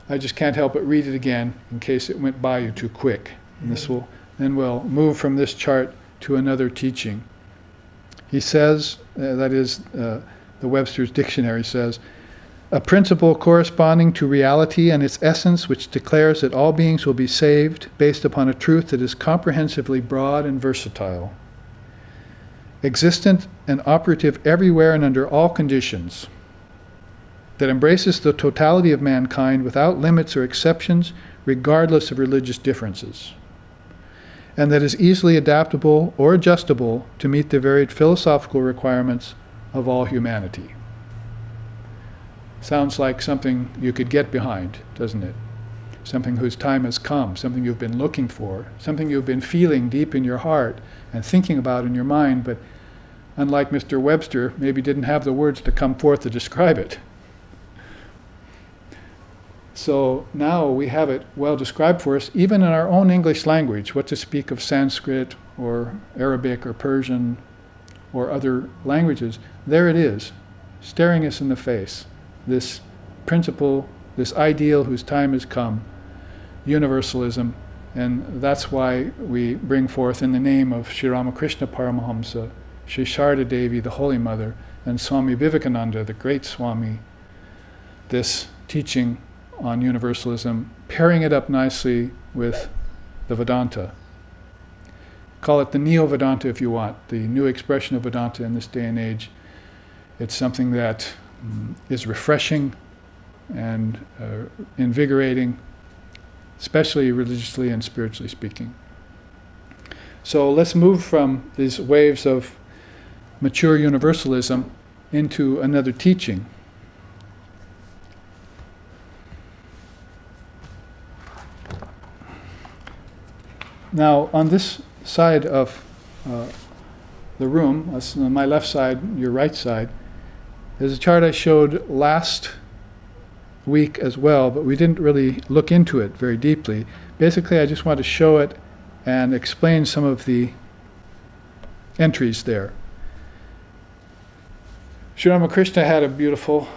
I just can't help but read it again in case it went by you too quick. And then we'll move from this chart to another teaching. He says, that is, the Webster's Dictionary says, a principle corresponding to reality and its essence which declares that all beings will be saved based upon a truth that is comprehensively broad and versatile, existent and operative everywhere and under all conditions, that embraces the totality of mankind without limits or exceptions, regardless of religious differences, and that is easily adaptable or adjustable to meet the varied philosophical requirements of all humanity. Sounds like something you could get behind, doesn't it? Something whose time has come, something you've been looking for, something you've been feeling deep in your heart and thinking about in your mind, but unlike Mr. Webster, maybe didn't have the words to come forth to describe it. So now we have it well described for us, even in our own English language, what to speak of Sanskrit or Arabic or Persian or other languages. There it is, staring us in the face. This principle, this ideal whose time has come, universalism, and that's why we bring forth in the name of Sri Ramakrishna Paramahamsa, Sri Sharda Devi, the Holy Mother, and Swami Vivekananda, the great Swami, this teaching on universalism, pairing it up nicely with the Vedanta. Call it the Neo-Vedanta if you want, the new expression of Vedanta in this day and age. It's something that is refreshing and invigorating, especially religiously and spiritually speaking. So let's move from these waves of mature universalism into another teaching. Now, on this side of the room, on my left side, your right side, there's a chart I showed last week as well, but we didn't really look into it very deeply. Basically, I just want to show it and explain some of the entries there. Sri Ramakrishna had a beautiful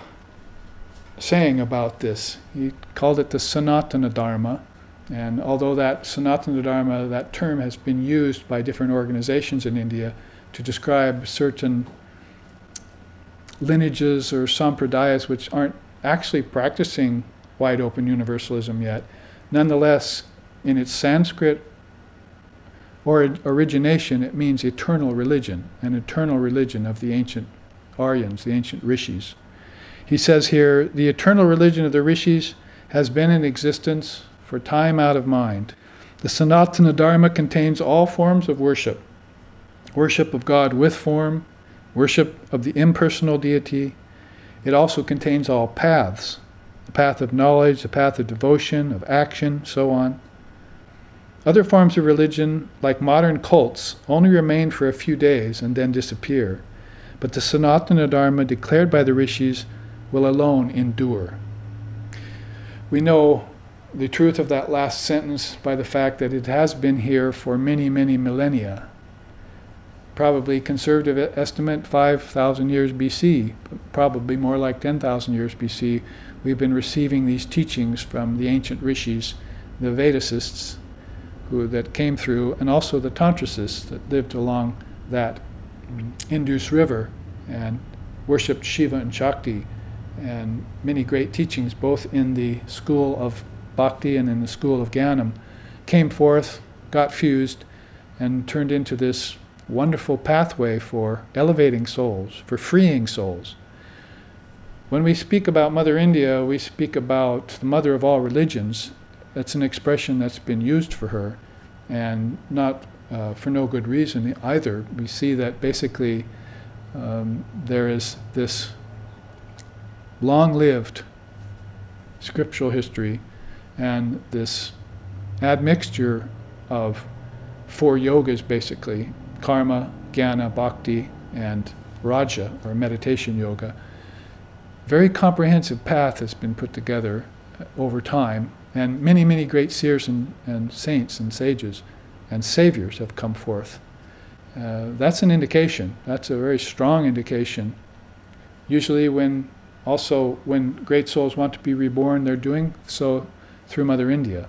saying about this. He called it the Sanatana Dharma. And although that Sanatana Dharma, that term has been used by different organizations in India to describe certain lineages or sampradayas which aren't actually practicing wide open universalism yet, nonetheless, in its Sanskrit origination, it means eternal religion, an eternal religion of the ancient Aryans, the ancient rishis. He says here, the eternal religion of the rishis has been in existence for time out of mind. The Sanatana Dharma contains all forms of worship. Worship of God with form, worship of the impersonal deity. It also contains all paths, the path of knowledge, the path of devotion, of action, so on. Other forms of religion, like modern cults, only remain for a few days and then disappear. But the Sanatana Dharma declared by the rishis will alone endure. We know the truth of that last sentence by the fact that it has been here for many, many millennia. Probably conservative estimate 5,000 years BC, probably more like 10,000 years BC. We've been receiving these teachings from the ancient rishis, the Vedicists that came through, and also the Tantricists that lived along that Indus River and worshipped Shiva and Shakti, and many great teachings both in the school of Bhakti and in the school of Jnanam came forth, got fused, and turned into this wonderful pathway for elevating souls, for freeing souls. When we speak about Mother India, we speak about the mother of all religions. That's an expression that's been used for her, and not for no good reason either. We see that basically there is this long-lived scriptural history and this admixture of four yogas, basically, karma, jnana, bhakti, and raja, or meditation yoga. Very comprehensive path has been put together over time, and many, many great seers and saints and sages and saviors have come forth. That's an indication. That's a very strong indication. Usually when great souls want to be reborn, they're doing so through Mother India.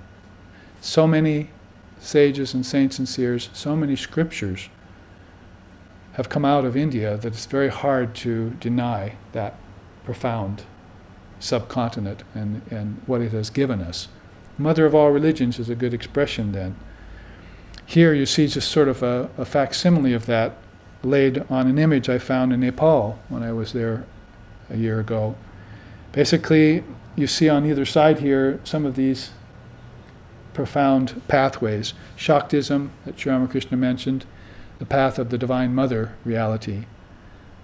So many sages and saints and seers, so many scriptures have come out of India that it's very hard to deny that profound subcontinent and what it has given us. Mother of all religions is a good expression then. Here you see just sort of a facsimile of that laid on an image I found in Nepal when I was there a year ago. Basically, you see on either side here some of these profound pathways. Shaktism, that Sri Ramakrishna mentioned, the path of the Divine Mother reality.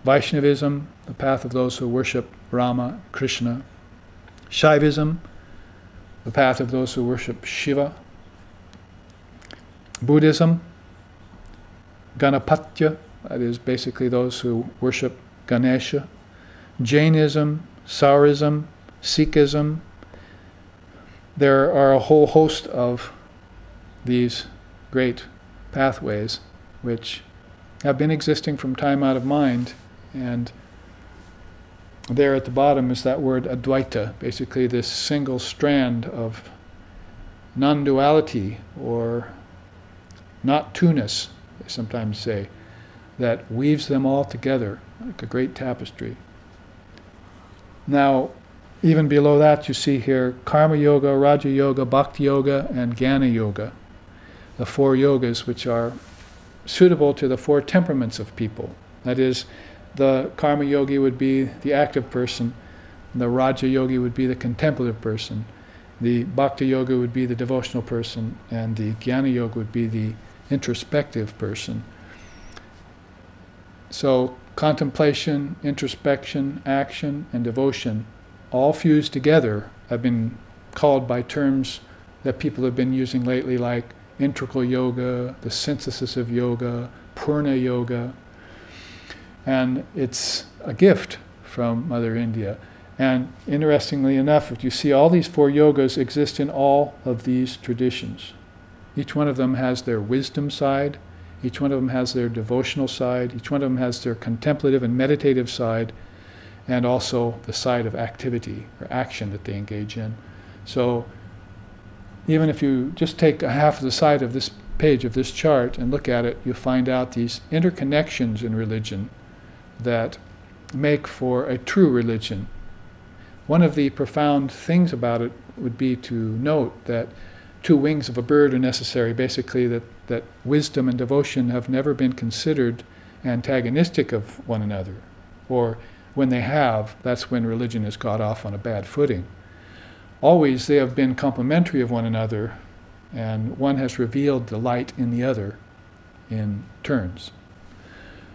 Vaishnavism, the path of those who worship Rama, Krishna. Shaivism, the path of those who worship Shiva. Buddhism, Ganapatya, that is basically those who worship Ganesha. Jainism, Saurism, Sikhism. There are a whole host of these great pathways which have been existing from time out of mind, and there at the bottom is that word Advaita, basically this single strand of non-duality or not two-ness, they sometimes say, that weaves them all together like a great tapestry. Now, even below that you see here Karma Yoga, Raja Yoga, Bhakti Yoga, and Jnana Yoga. The 4 yogas which are suitable to the 4 temperaments of people. That is, the Karma Yogi would be the active person, the Raja Yogi would be the contemplative person, the Bhakti Yoga would be the devotional person, and the Jnana Yoga would be the introspective person. So contemplation, introspection, action, and devotion, all fused together, have been called by terms that people have been using lately, like integral yoga, the synthesis of yoga, Purna Yoga. And it's a gift from Mother India. And interestingly enough, if you see, all these 4 yogas exist in all of these traditions. Each one of them has their wisdom side, each one of them has their devotional side, each one of them has their contemplative and meditative side, and also the side of activity or action that they engage in. So even if you just take a half of the side of this page of this chart and look at it, you'll find out these interconnections in religion that make for a true religion. One of the profound things about it would be to note that 2 wings of a bird are necessary, basically that wisdom and devotion have never been considered antagonistic of one another, or when they have, that's when religion has got off on a bad footing. Always they have been complementary of one another, and one has revealed the light in the other in turns.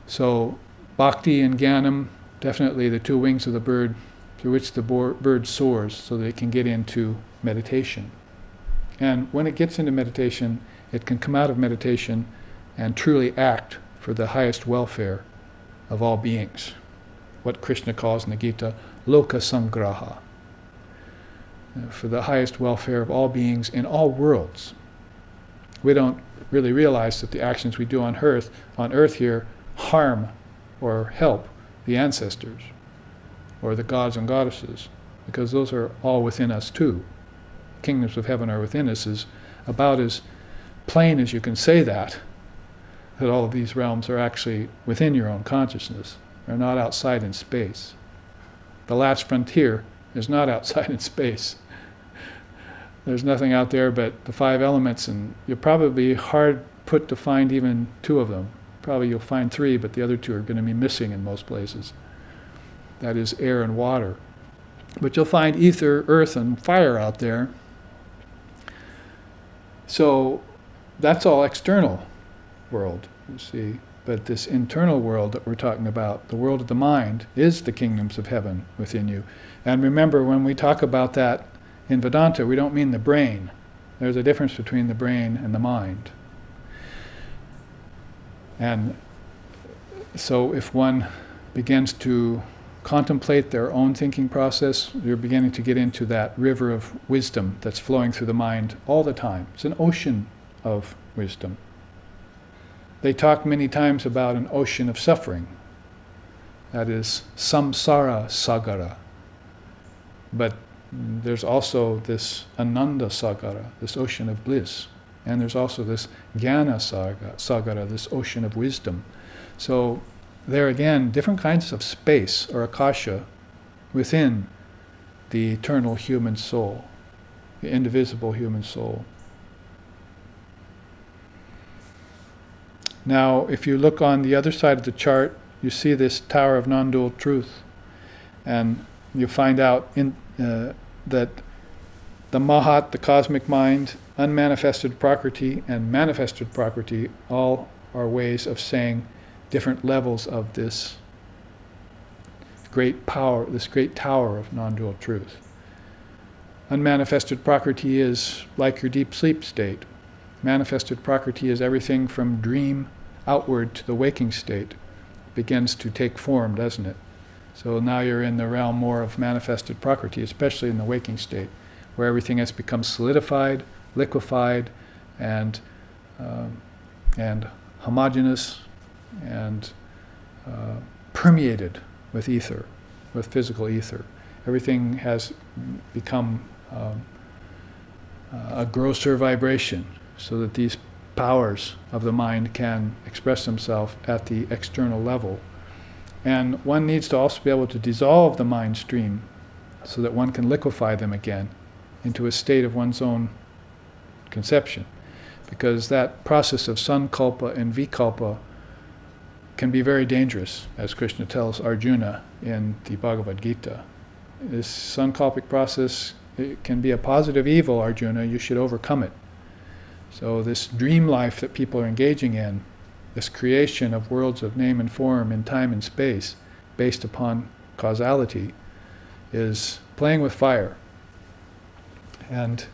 So Bhakti and Jnanam, definitely the 2 wings of the bird through which the bird soars so that it can get into meditation. And when it gets into meditation, it can come out of meditation and truly act for the highest welfare of all beings. What Krishna calls in the Gita, Loka Sangraha. For the highest welfare of all beings in all worlds. We don't really realize that the actions we do on earth here harm or help the ancestors or the gods and goddesses, because those are all within us too. Kingdoms of heaven are within us is about as plain as you can say that all of these realms are actually within your own consciousness. They're not outside in space. The last frontier is not outside in space. There's nothing out there but the 5 elements, and you'll probably be hard put to find even 2 of them. Probably you'll find 3, but the other 2 are going to be missing in most places. That is air and water. But you'll find ether, earth, and fire out there. So that's all external world, you see. But this internal world that we're talking about, the world of the mind, is the kingdoms of heaven within you. And remember, when we talk about that in Vedanta, we don't mean the brain. There's a difference between the brain and the mind. And so if one begins to contemplate their own thinking process, you're beginning to get into that river of wisdom that's flowing through the mind all the time. It's an ocean of wisdom. They talk many times about an ocean of suffering. That is samsara sagara. But there's also this ananda sagara, this ocean of bliss. And there's also this jnana sagara, this ocean of wisdom. So there again, different kinds of space or akasha within the eternal human soul, the indivisible human soul. Now, if you look on the other side of the chart, you see this tower of non-dual truth. And you find out that the Mahat, the cosmic mind, unmanifested Prakriti, and manifested Prakriti all are ways of saying different levels of this great power, this great tower of non-dual truth. Unmanifested Prakriti is like your deep sleep state. Manifested Prakriti is everything from dream outward to the waking state. It begins to take form, doesn't it? So now you're in the realm more of manifested Prakriti, especially in the waking state, where everything has become solidified, liquefied, and homogeneous, and permeated with ether, with physical ether. Everything has become a grosser vibration, so that these powers of the mind can express themselves at the external level. And one needs to also be able to dissolve the mind stream so that one can liquefy them again into a state of one's own conception. Because that process of sankalpa and vikalpa can be very dangerous, as Krishna tells Arjuna in the Bhagavad Gita. This sankalpic process, it can be a positive evil, Arjuna, you should overcome it. So this dream life that people are engaging in, this creation of worlds of name and form in time and space based upon causality, is playing with fire. And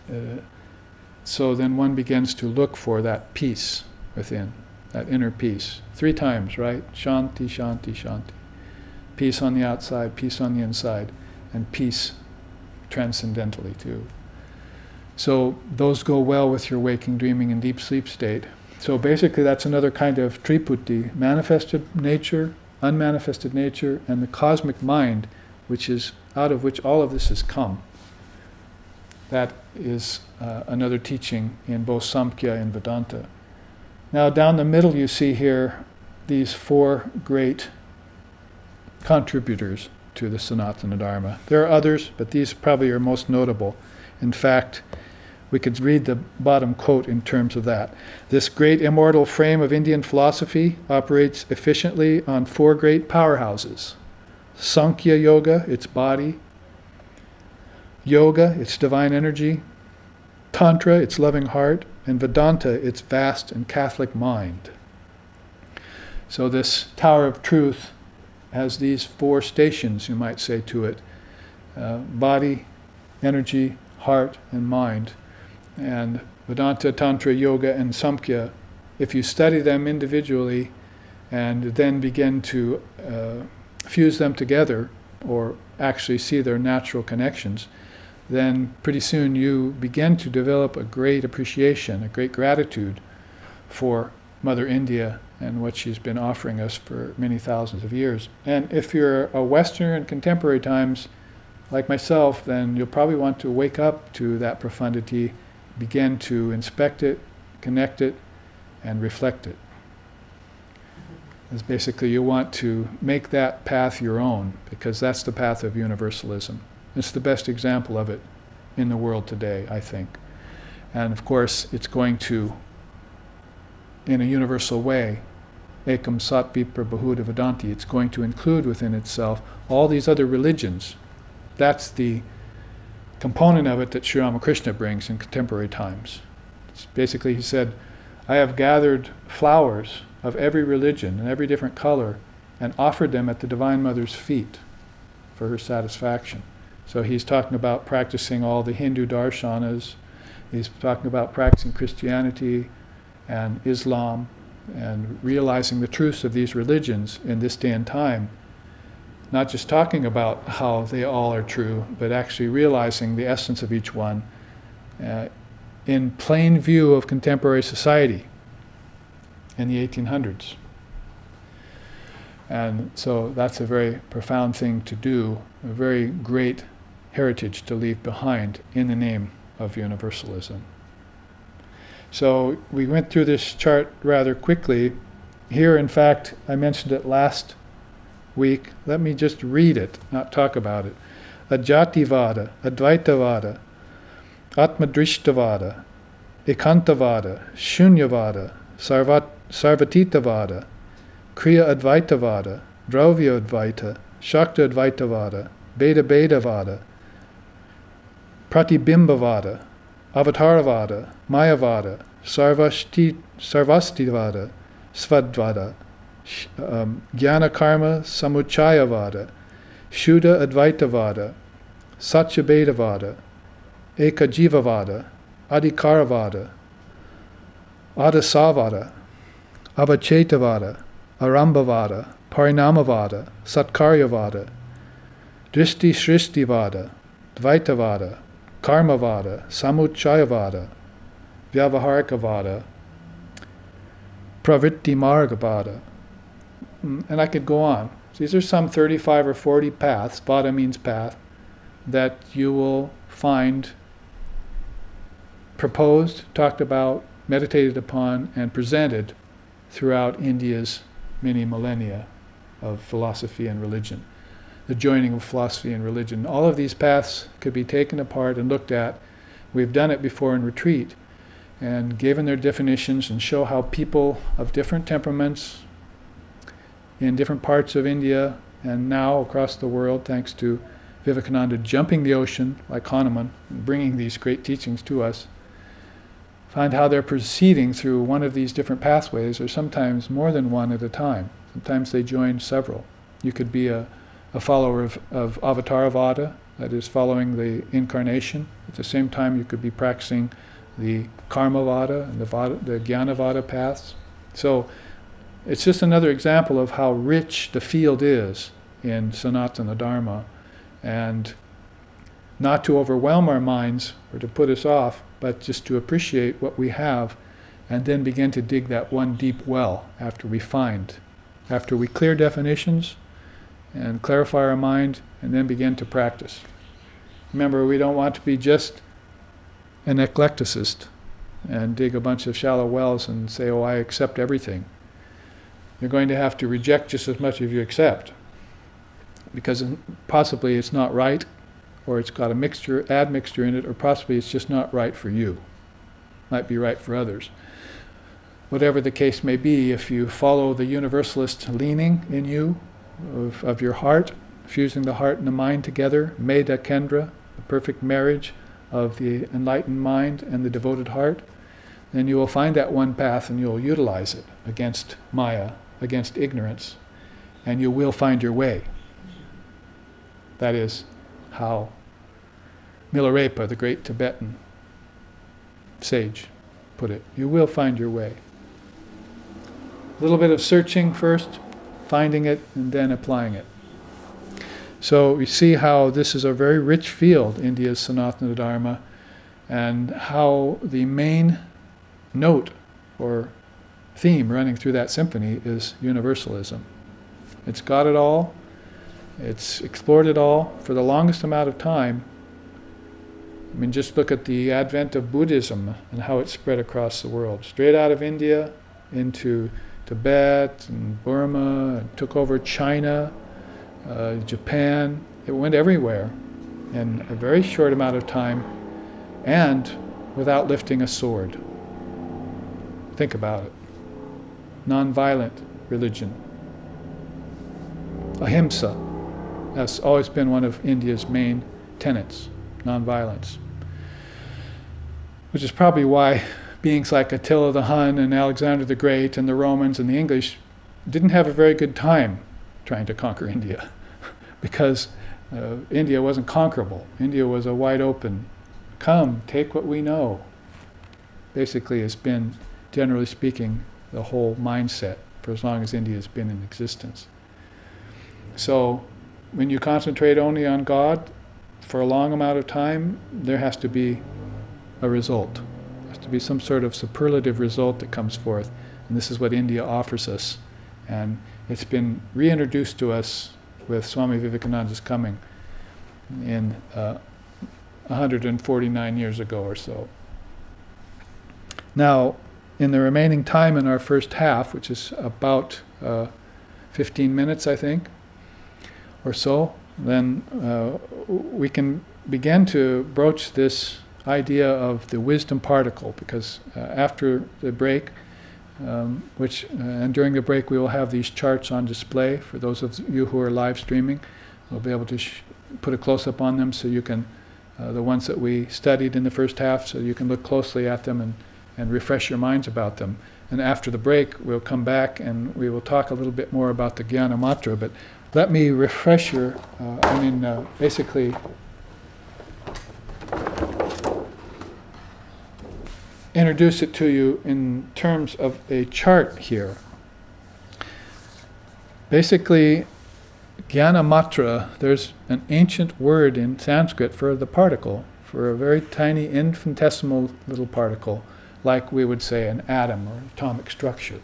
so then one begins to look for that peace within, that inner peace. 3 times, right? Shanti, shanti, shanti. Peace on the outside, peace on the inside, and peace transcendentally too. So those go well with your waking, dreaming, and deep sleep state. So basically that's another kind of triputi, manifested nature, unmanifested nature, and the cosmic mind, which is out of which all of this has come. That is another teaching in both Samkhya and Vedanta. Now down the middle you see here these 4 great contributors to the Sanatana Dharma. There are others, but these probably are most notable. In fact, we could read the bottom quote in terms of that. This great immortal frame of Indian philosophy operates efficiently on 4 great powerhouses. Sankhya Yoga, its body. Yoga, its divine energy. Tantra, its loving heart. And Vedanta, its vast and Catholic mind. So this Tower of Truth has these 4 stations, you might say, to it. Body, energy, heart, and mind. And Vedanta, Tantra, Yoga, and Samkhya, if you study them individually and then begin to fuse them together, or actually see their natural connections, then pretty soon you begin to develop a great appreciation, a great gratitude for Mother India and what she's been offering us for many thousands of years. And if you're a Westerner in contemporary times, like myself, then you'll probably want to wake up to that profundity, begin to inspect it, connect it, and reflect it. It's basically you want to make that path your own, because that's the path of universalism. It's the best example of it in the world today, I think. And of course, it's going to, in a universal way, ekam sat vipra bahuda vedanti, it's going to include within itself all these other religions. That's the component of it that Sri Ramakrishna brings in contemporary times. It's basically, he said, I have gathered flowers of every religion and every different color and offered them at the Divine Mother's feet for her satisfaction. So he's talking about practicing all the Hindu darshanas, he's talking about practicing Christianity and Islam and realizing the truths of these religions in this day and time. Not just talking about how they all are true, but actually realizing the essence of each one in plain view of contemporary society in the 1800s. And so that's a very profound thing to do, a very great heritage to leave behind in the name of universalism. So we went through this chart rather quickly. Here, in fact, I mentioned it last week. Let me just read it, not talk about it. Ajativada, Advaitavada, Atmadrishtavada, Ekantavada, Shunyavada, Sarvatitavada, Kriya Advaitavada, Dravya Advaita, Shakta Advaitavada, Beda Bedavada, Pratibimbavada, Avataravada, Mayavada, Sarvastivada, Svadvada, Jnana Karma Samuchayavada, Shuddha Advaitavada, Satyabedavada, Ekajivavada, Adhikaravada, Adasavada, Avachetavada, Arambhavada, Parinamavada, Satkaryavada, Drishti Shrishtivada, Dvaitavada, Karmavada, Samuchayavada, Vyavaharikavada, Pravritti Margavada. And I could go on. These are some 35 or 40 paths, Vada means path, that you will find proposed, talked about, meditated upon, and presented throughout India's many millennia of philosophy and religion. the joining of philosophy and religion. All of these paths could be taken apart and looked at. We've done it before in retreat and given their definitions and show how people of different temperaments in different parts of India and now across the world, thanks to Vivekananda jumping the ocean like Hanuman and bringing these great teachings to us, find how they're proceeding through one of these different pathways, or sometimes more than one at a time. Sometimes they join several. You could be a follower of Avatarvada, that is following the incarnation. At the same time you could be practicing the Karmavada and the Jnanavada paths. So it's just another example of how rich the field is in Sanatana Dharma, and not to overwhelm our minds or to put us off, but just to appreciate what we have and then begin to dig that one deep well after we clear definitions and clarify our mind and then begin to practice. Remember, we don't want to be just an eclecticist and dig a bunch of shallow wells and say, oh, I accept everything. You're going to have to reject just as much as you accept, because possibly it's not right, or it's got a admixture in it, or possibly it's just not right for you. Might be right for others. Whatever the case may be, if you follow the universalist leaning in you, of your heart, fusing the heart and the mind together, Medha Kendra, the perfect marriage of the enlightened mind and the devoted heart, then you will find that one path and you'll utilize it against Maya, against ignorance, and you will find your way. That is how Milarepa, the great Tibetan sage, put it. You will find your way. A little bit of searching first, finding it, and then applying it. So we see how this is a very rich field, India's Sanatana Dharma, and how the main note or theme running through that symphony is universalism. It's got it all. It's explored it all for the longest amount of time. I mean, just look at the advent of Buddhism and how it spread across the world. Straight out of India into Tibet and Burma, and took over China, Japan. It went everywhere in a very short amount of time and without lifting a sword. Think about it. Non-violent religion. Ahimsa. That's always been one of India's main tenets, non-violence. Which is probably why beings like Attila the Hun and Alexander the Great and the Romans and the English didn't have a very good time trying to conquer India, because India wasn't conquerable. India was a wide open, come, take what we know. Basically, it's been, generally speaking, the whole mindset for as long as India has been in existence. So, when you concentrate only on God for a long amount of time, there has to be a result. There has to be some sort of superlative result that comes forth. And this is what India offers us. And it's been reintroduced to us with Swami Vivekananda's coming in 149 years ago or so. Now, in the remaining time in our first half, which is about 15 minutes, I think, or so, then we can begin to broach this idea of the wisdom particle, because after the break, and during the break we will have these charts on display for those of you who are live streaming. We'll be able to put a close-up on them so you can, the ones that we studied in the first half, so you can look closely at them and refresh your minds about them. And after the break we'll come back and we will talk a little bit more about the Jnana Matra, but let me refresh your, basically introduce it to you in terms of a chart here. Basically, Jnana Matra, there's an ancient word in Sanskrit for the particle, for a very tiny infinitesimal little particle, like we would say an atom or atomic structure.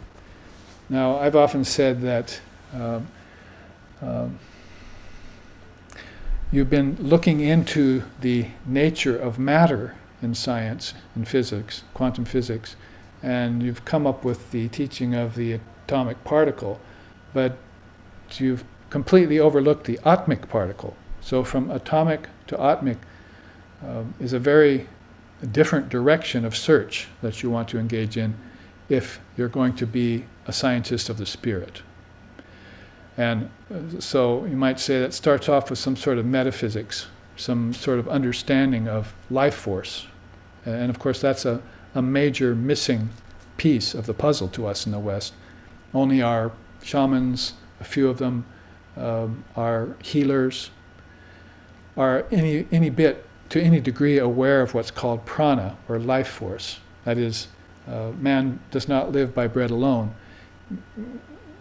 Now, I've often said that you've been looking into the nature of matter in science, in physics, quantum physics, and you've come up with the teaching of the atomic particle, but you've completely overlook the atmic particle. So from atomic to atmic is a very different direction of search that you want to engage in if you're going to be a scientist of the spirit. And so you might say that starts off with some sort of metaphysics, some sort of understanding of life force. And of course that's a major missing piece of the puzzle to us in the West. Only our shamans, a few of them, our healers, are any bit, to any degree, aware of what's called prana, or life force. That is, man does not live by bread alone.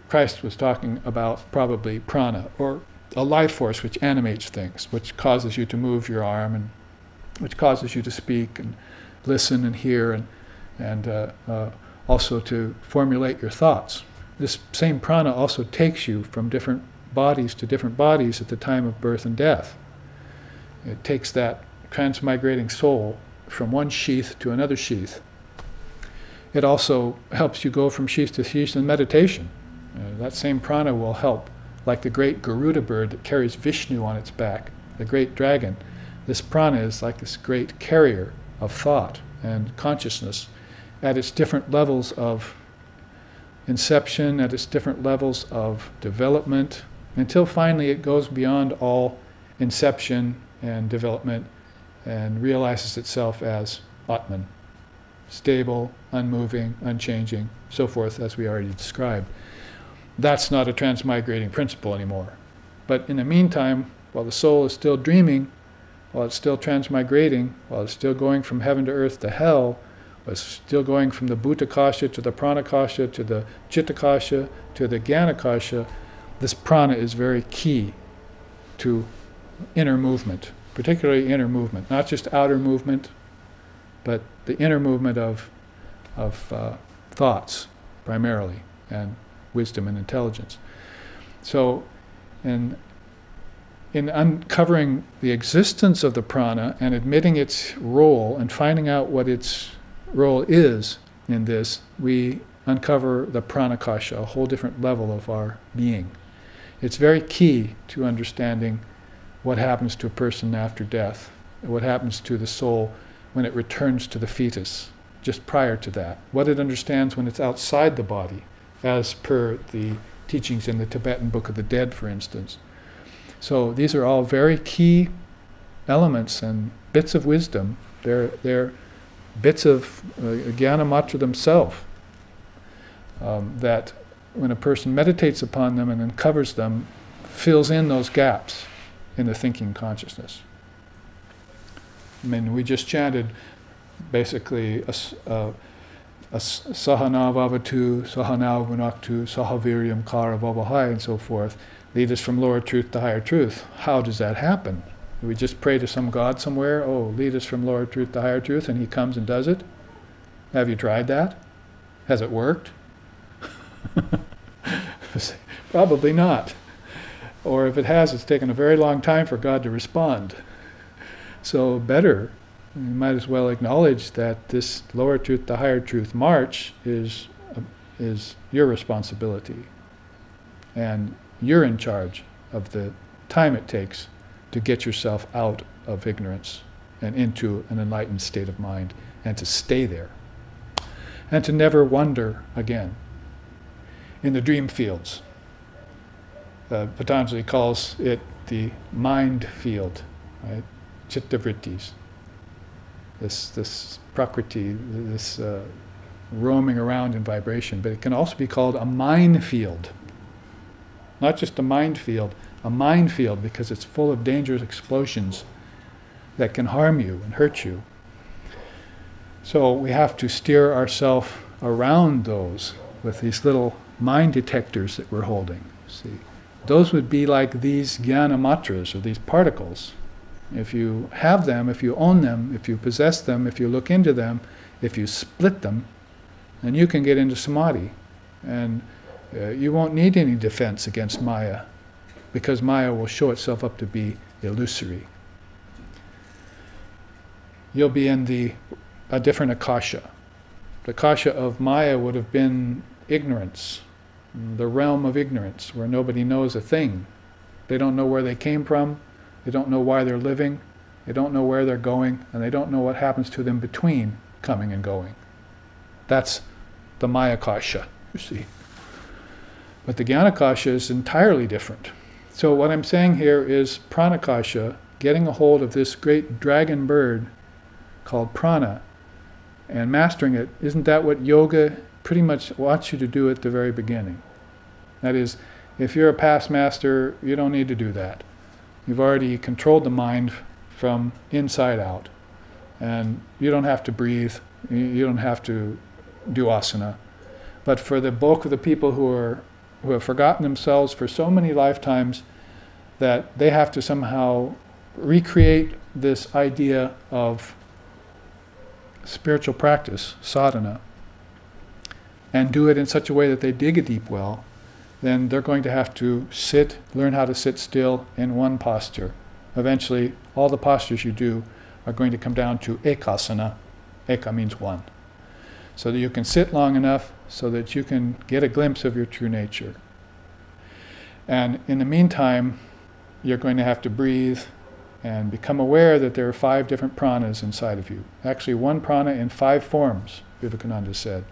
Christ was talking about probably prana, or a life force which animates things, which causes you to move your arm, and which causes you to speak and listen and hear, and also to formulate your thoughts. This same prana also takes you from different bodies to different bodies at the time of birth and death. It takes that transmigrating soul from one sheath to another sheath. It also helps you go from sheath to sheath in meditation. That same prana will help, like the great Garuda bird that carries Vishnu on its back, the great dragon. This prana is like this great carrier of thought and consciousness at its different levels of inception, at its different levels of development, until finally it goes beyond all inception and development and realizes itself as Atman, stable, unmoving, unchanging, so forth, as we already described. That's not a transmigrating principle anymore. But in the meantime, while the soul is still dreaming, while it's still transmigrating, while it's still going from heaven to earth to hell, while it's still going from the Bhutakasha to the Pranakasha to the Chittakasha to the Gyanakasha, this prana is very key to inner movement, particularly inner movement, not just outer movement, but the inner movement of thoughts primarily, and wisdom and intelligence. So, in uncovering the existence of the prana and admitting its role and finding out what its role is in this, we uncover the pranakasha, a whole different level of our being. It's very key to understanding what happens to a person after death, what happens to the soul when it returns to the fetus, just prior to that, what it understands when it's outside the body, as per the teachings in the Tibetan Book of the Dead, for instance. So these are all very key elements and bits of wisdom. They're bits of Jnana-matra themselves that when a person meditates upon them and uncovers them, fills in those gaps in the thinking consciousness. I mean, we just chanted basically a Sahana Vavatu, Sahana Vunaktu, Sahaviryam Kara Vavahai, and so forth. Lead us from lower truth to higher truth. How does that happen? Do we just pray to some God somewhere? Oh, lead us from lower truth to higher truth, and he comes and does it? Have you tried that? Has it worked? Probably not. Or if it has, it's taken a very long time for God to respond. So better, you might as well acknowledge that this lower truth to higher truth march is your responsibility. And you're in charge of the time it takes to get yourself out of ignorance and into an enlightened state of mind, and to stay there. And to never wander again. In the dream fields, Patanjali calls it the mind field, right? Chittavrittis. This prakriti, this roaming around in vibration, but it can also be called a minefield. Not just a minefield, a minefield, because it's full of dangerous explosions that can harm you and hurt you. So we have to steer ourselves around those with these little mine detectors that we're holding. See, those would be like these jnana-matras, or these particles. If you have them, if you own them, if you possess them, if you look into them, if you split them, then you can get into samadhi. And you won't need any defense against Maya, because Maya will show itself up to be illusory. You'll be in a different akasha. The akasha of Maya would have been ignorance, the realm of ignorance, where nobody knows a thing, They don't know where they came from. They don't know why they're living. They don't know where they're going. And they don't know what happens to them between coming and going. That's the Mayakasha, you see. But the Jnanakasha is entirely different. So what I'm saying here is Pranakasha, getting a hold of this great dragon bird called prana and mastering it. Isn't that what yoga pretty much wants you to do at the very beginning? That is, if you're a past master, you don't need to do that. You've already controlled the mind from inside out. And you don't have to breathe. You don't have to do asana. But for the bulk of the people who have forgotten themselves for so many lifetimes that they have to somehow recreate this idea of spiritual practice, sadhana, and do it in such a way that they dig a deep well, then they're going to have to learn how to sit still in one posture. Eventually, all the postures you do are going to come down to ekasana. Eka means one. So that you can sit long enough so that you can get a glimpse of your true nature. And in the meantime, you're going to have to breathe and become aware that there are 5 different pranas inside of you. Actually, one prana in 5 forms, Vivekananda said.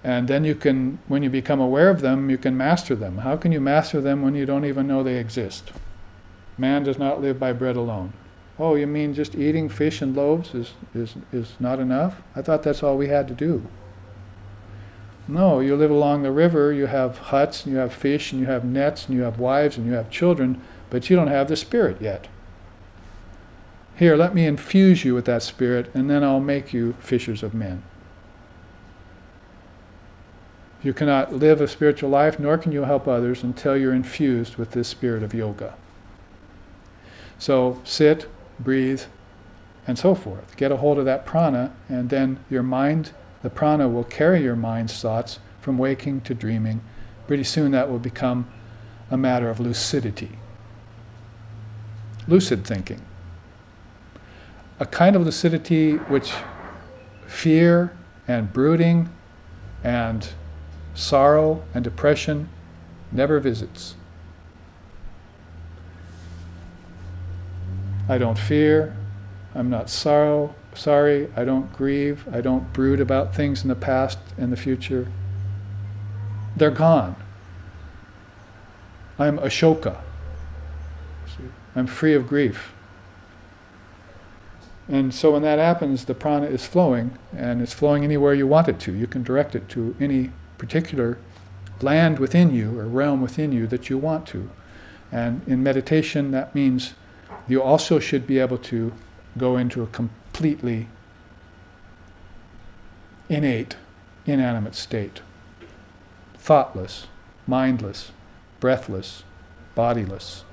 And then you can, when you become aware of them, you can master them. How can you master them when you don't even know they exist? Man does not live by bread alone. Oh, you mean just eating fish and loaves is not enough? I thought that's all we had to do. No, you live along the river, you have huts, and you have fish, and you have nets, and you have wives, and you have children, but you don't have the spirit yet. Here, let me infuse you with that spirit, and then I'll make you fishers of men. You cannot live a spiritual life, nor can you help others until you're infused with this spirit of yoga. So sit, breathe, and so forth. Get a hold of that prana, and then your mind, the prana will carry your mind's thoughts from waking to dreaming. Pretty soon that will become a matter of lucidity. Lucid thinking. A kind of lucidity which fear and brooding and sorrow and depression never visits. I don't fear, I'm not sorry, I don't grieve, I don't brood about things in the past and the future. They're gone. I'm Ashoka. I'm free of grief. And so when that happens, the prana is flowing, and it's flowing anywhere you want it to. You can direct it to any particular land within you or realm within you that you want to. And in meditation, that means you also should be able to go into a completely innate, inanimate state. Thoughtless, mindless, breathless, bodiless.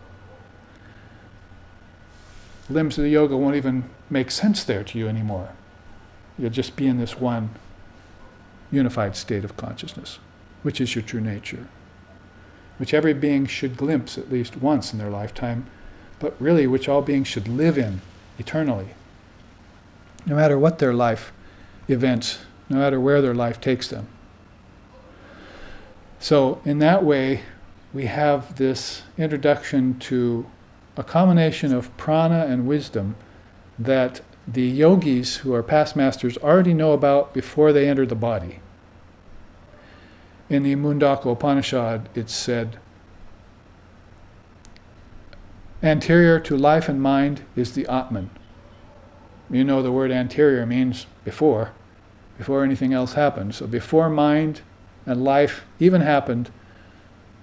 Limbs of the yoga won't even make sense there to you anymore. You'll just be in this one unified state of consciousness, which is your true nature, which every being should glimpse at least once in their lifetime, but really which all beings should live in eternally, no matter what their life events, no matter where their life takes them. So in that way, we have this introduction to a combination of prana and wisdom that the yogis who are past masters already know about before they enter the body. In the Mundaka Upanishad, it's said, anterior to life and mind is the Atman. You know the word anterior means before anything else happened. So before mind and life even happened,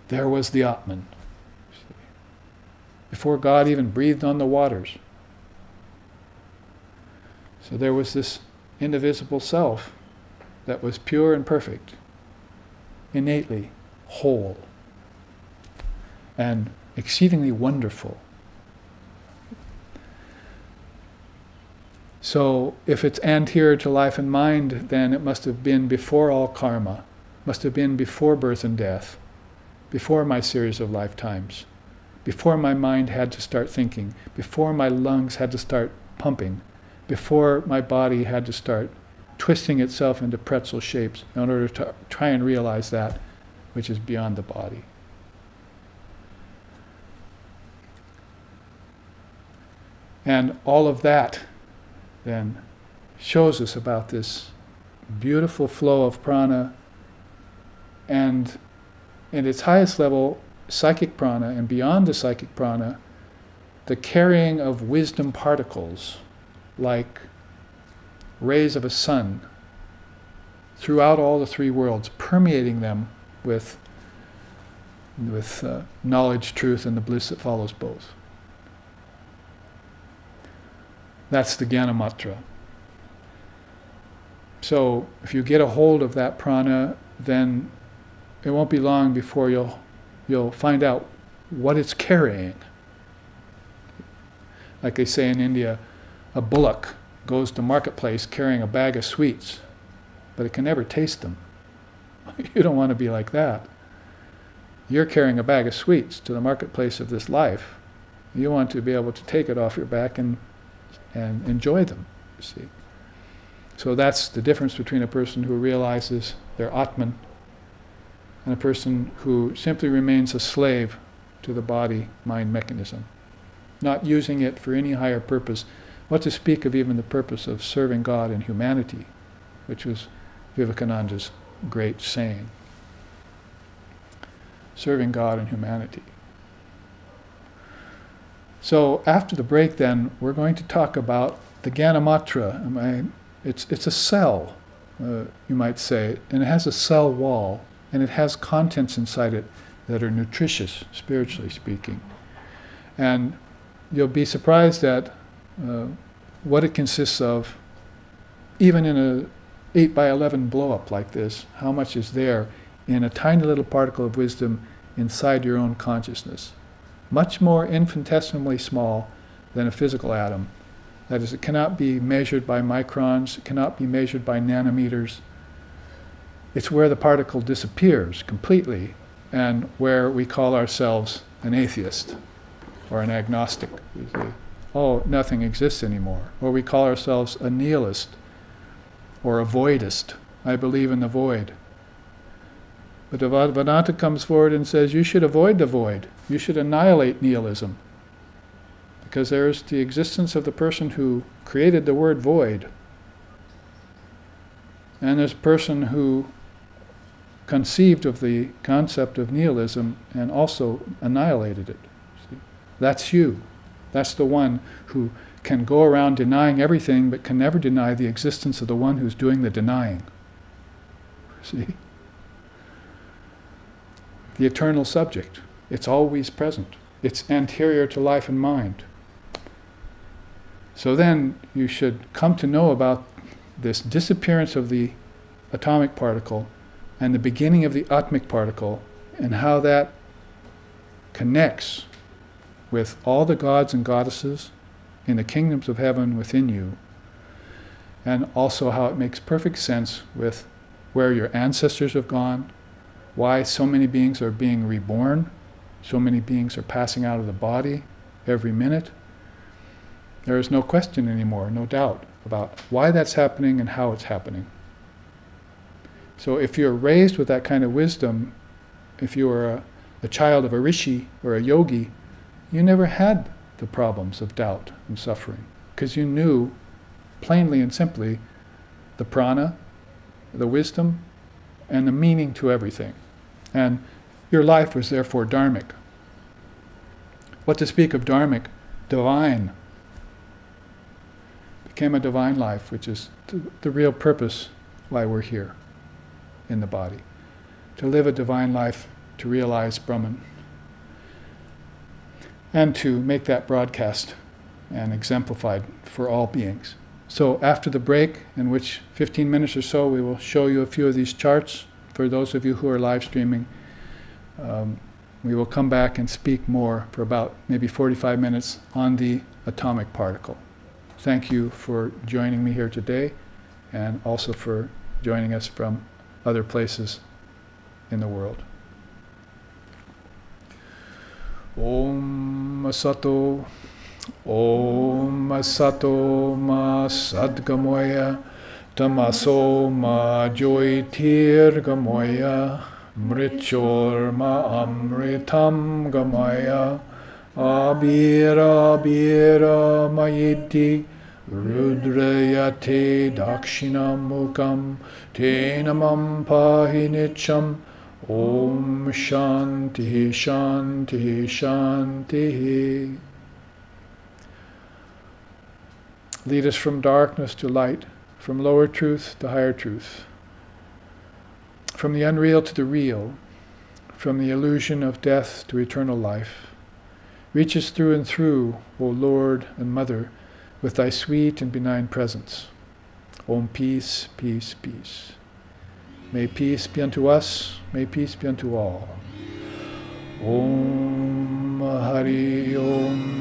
there was the Atman. Before God even breathed on the waters. So there was this indivisible self that was pure and perfect, innately whole, and exceedingly wonderful. So if it's anterior to life and mind, then it must have been before all karma, must have been before birth and death, before my series of lifetimes, before my mind had to start thinking, before my lungs had to start pumping, before my body had to start twisting itself into pretzel shapes in order to try and realize that which is beyond the body. And all of that then shows us about this beautiful flow of prana, and in its highest level, psychic prana, and beyond the psychic prana, the carrying of wisdom particles like rays of a sun throughout all the three worlds, permeating them with knowledge, truth, and the bliss that follows both. That's the Jnanamatra. So if you get a hold of that prana, then it won't be long before you'll find out what it's carrying. Like they say in India, a bullock goes to marketplace carrying a bag of sweets, but it can never taste them. You don't want to be like that. You're carrying a bag of sweets to the marketplace of this life. You want to be able to take it off your back and enjoy them, you see. So that's the difference between a person who realizes their Atman and a person who simply remains a slave to the body-mind mechanism, not using it for any higher purpose, what to speak of even the purpose of serving God and humanity, which was Vivekananda's great saying. Serving God and humanity. So after the break then, we're going to talk about the Jnanamatra. It's a cell, you might say, and it has a cell wall, and it has contents inside it that are nutritious, spiritually speaking. And you'll be surprised at what it consists of, even in a 8 by 11 blow-up like this, how much is there in a tiny little particle of wisdom inside your own consciousness. Much more infinitesimally small than a physical atom. That is, it cannot be measured by microns, it cannot be measured by nanometers. It's where the particle disappears completely, and where we call ourselves an atheist or an agnostic. We say, oh, nothing exists anymore. Or we call ourselves a nihilist or a voidist. I believe in the void. But Vedanta comes forward and says, you should avoid the void. You should annihilate nihilism. Because there is the existence of the person who created the word void. And there's a person who conceived of the concept of nihilism and also annihilated it. See? That's you. That's the one who can go around denying everything but can never deny the existence of the one who's doing the denying. See? The eternal subject. It's always present. It's anterior to life and mind. So then you should come to know about this disappearance of the atomic particle and the beginning of the atmic particle, and how that connects with all the gods and goddesses in the kingdoms of heaven within you, and also how it makes perfect sense with where your ancestors have gone, why so many beings are being reborn, so many beings are passing out of the body every minute. There is no question anymore, no doubt about why that's happening and how it's happening. So if you're raised with that kind of wisdom, if you are a child of a rishi or a yogi, you never had the problems of doubt and suffering, because you knew plainly and simply the prana, the wisdom, and the meaning to everything. And your life was therefore dharmic. What to speak of dharmic? Divine. Became a divine life, which is the real purpose why we're here in the body. To live a divine life, to realize Brahman, and to make that broadcast and exemplified for all beings. So after the break, in which 15 minutes or so, we will show you a few of these charts. For those of you who are live streaming, we will come back and speak more for about maybe 45 minutes on the atomic particle. Thank you for joining me here today, and also for joining us from other places in the world. Om Asato, Om Asato Ma Sadgamoya, Tamaso Ma Joytir Gamoya, Mrichor Ma Amritam Gamaya, Abhira Abhira Mayiti Rudrayate Dakshinam Mukam Tenamam Pahi Nicham Om Shanti Shanti Shanti. Lead us from darkness to light, from lower truth to higher truth, from the unreal to the real, from the illusion of death to eternal life. Reach us through and through, O Lord and Mother, with thy sweet and benign presence. Om peace, peace, peace. May peace be unto us, may peace be unto all. Om Hari Om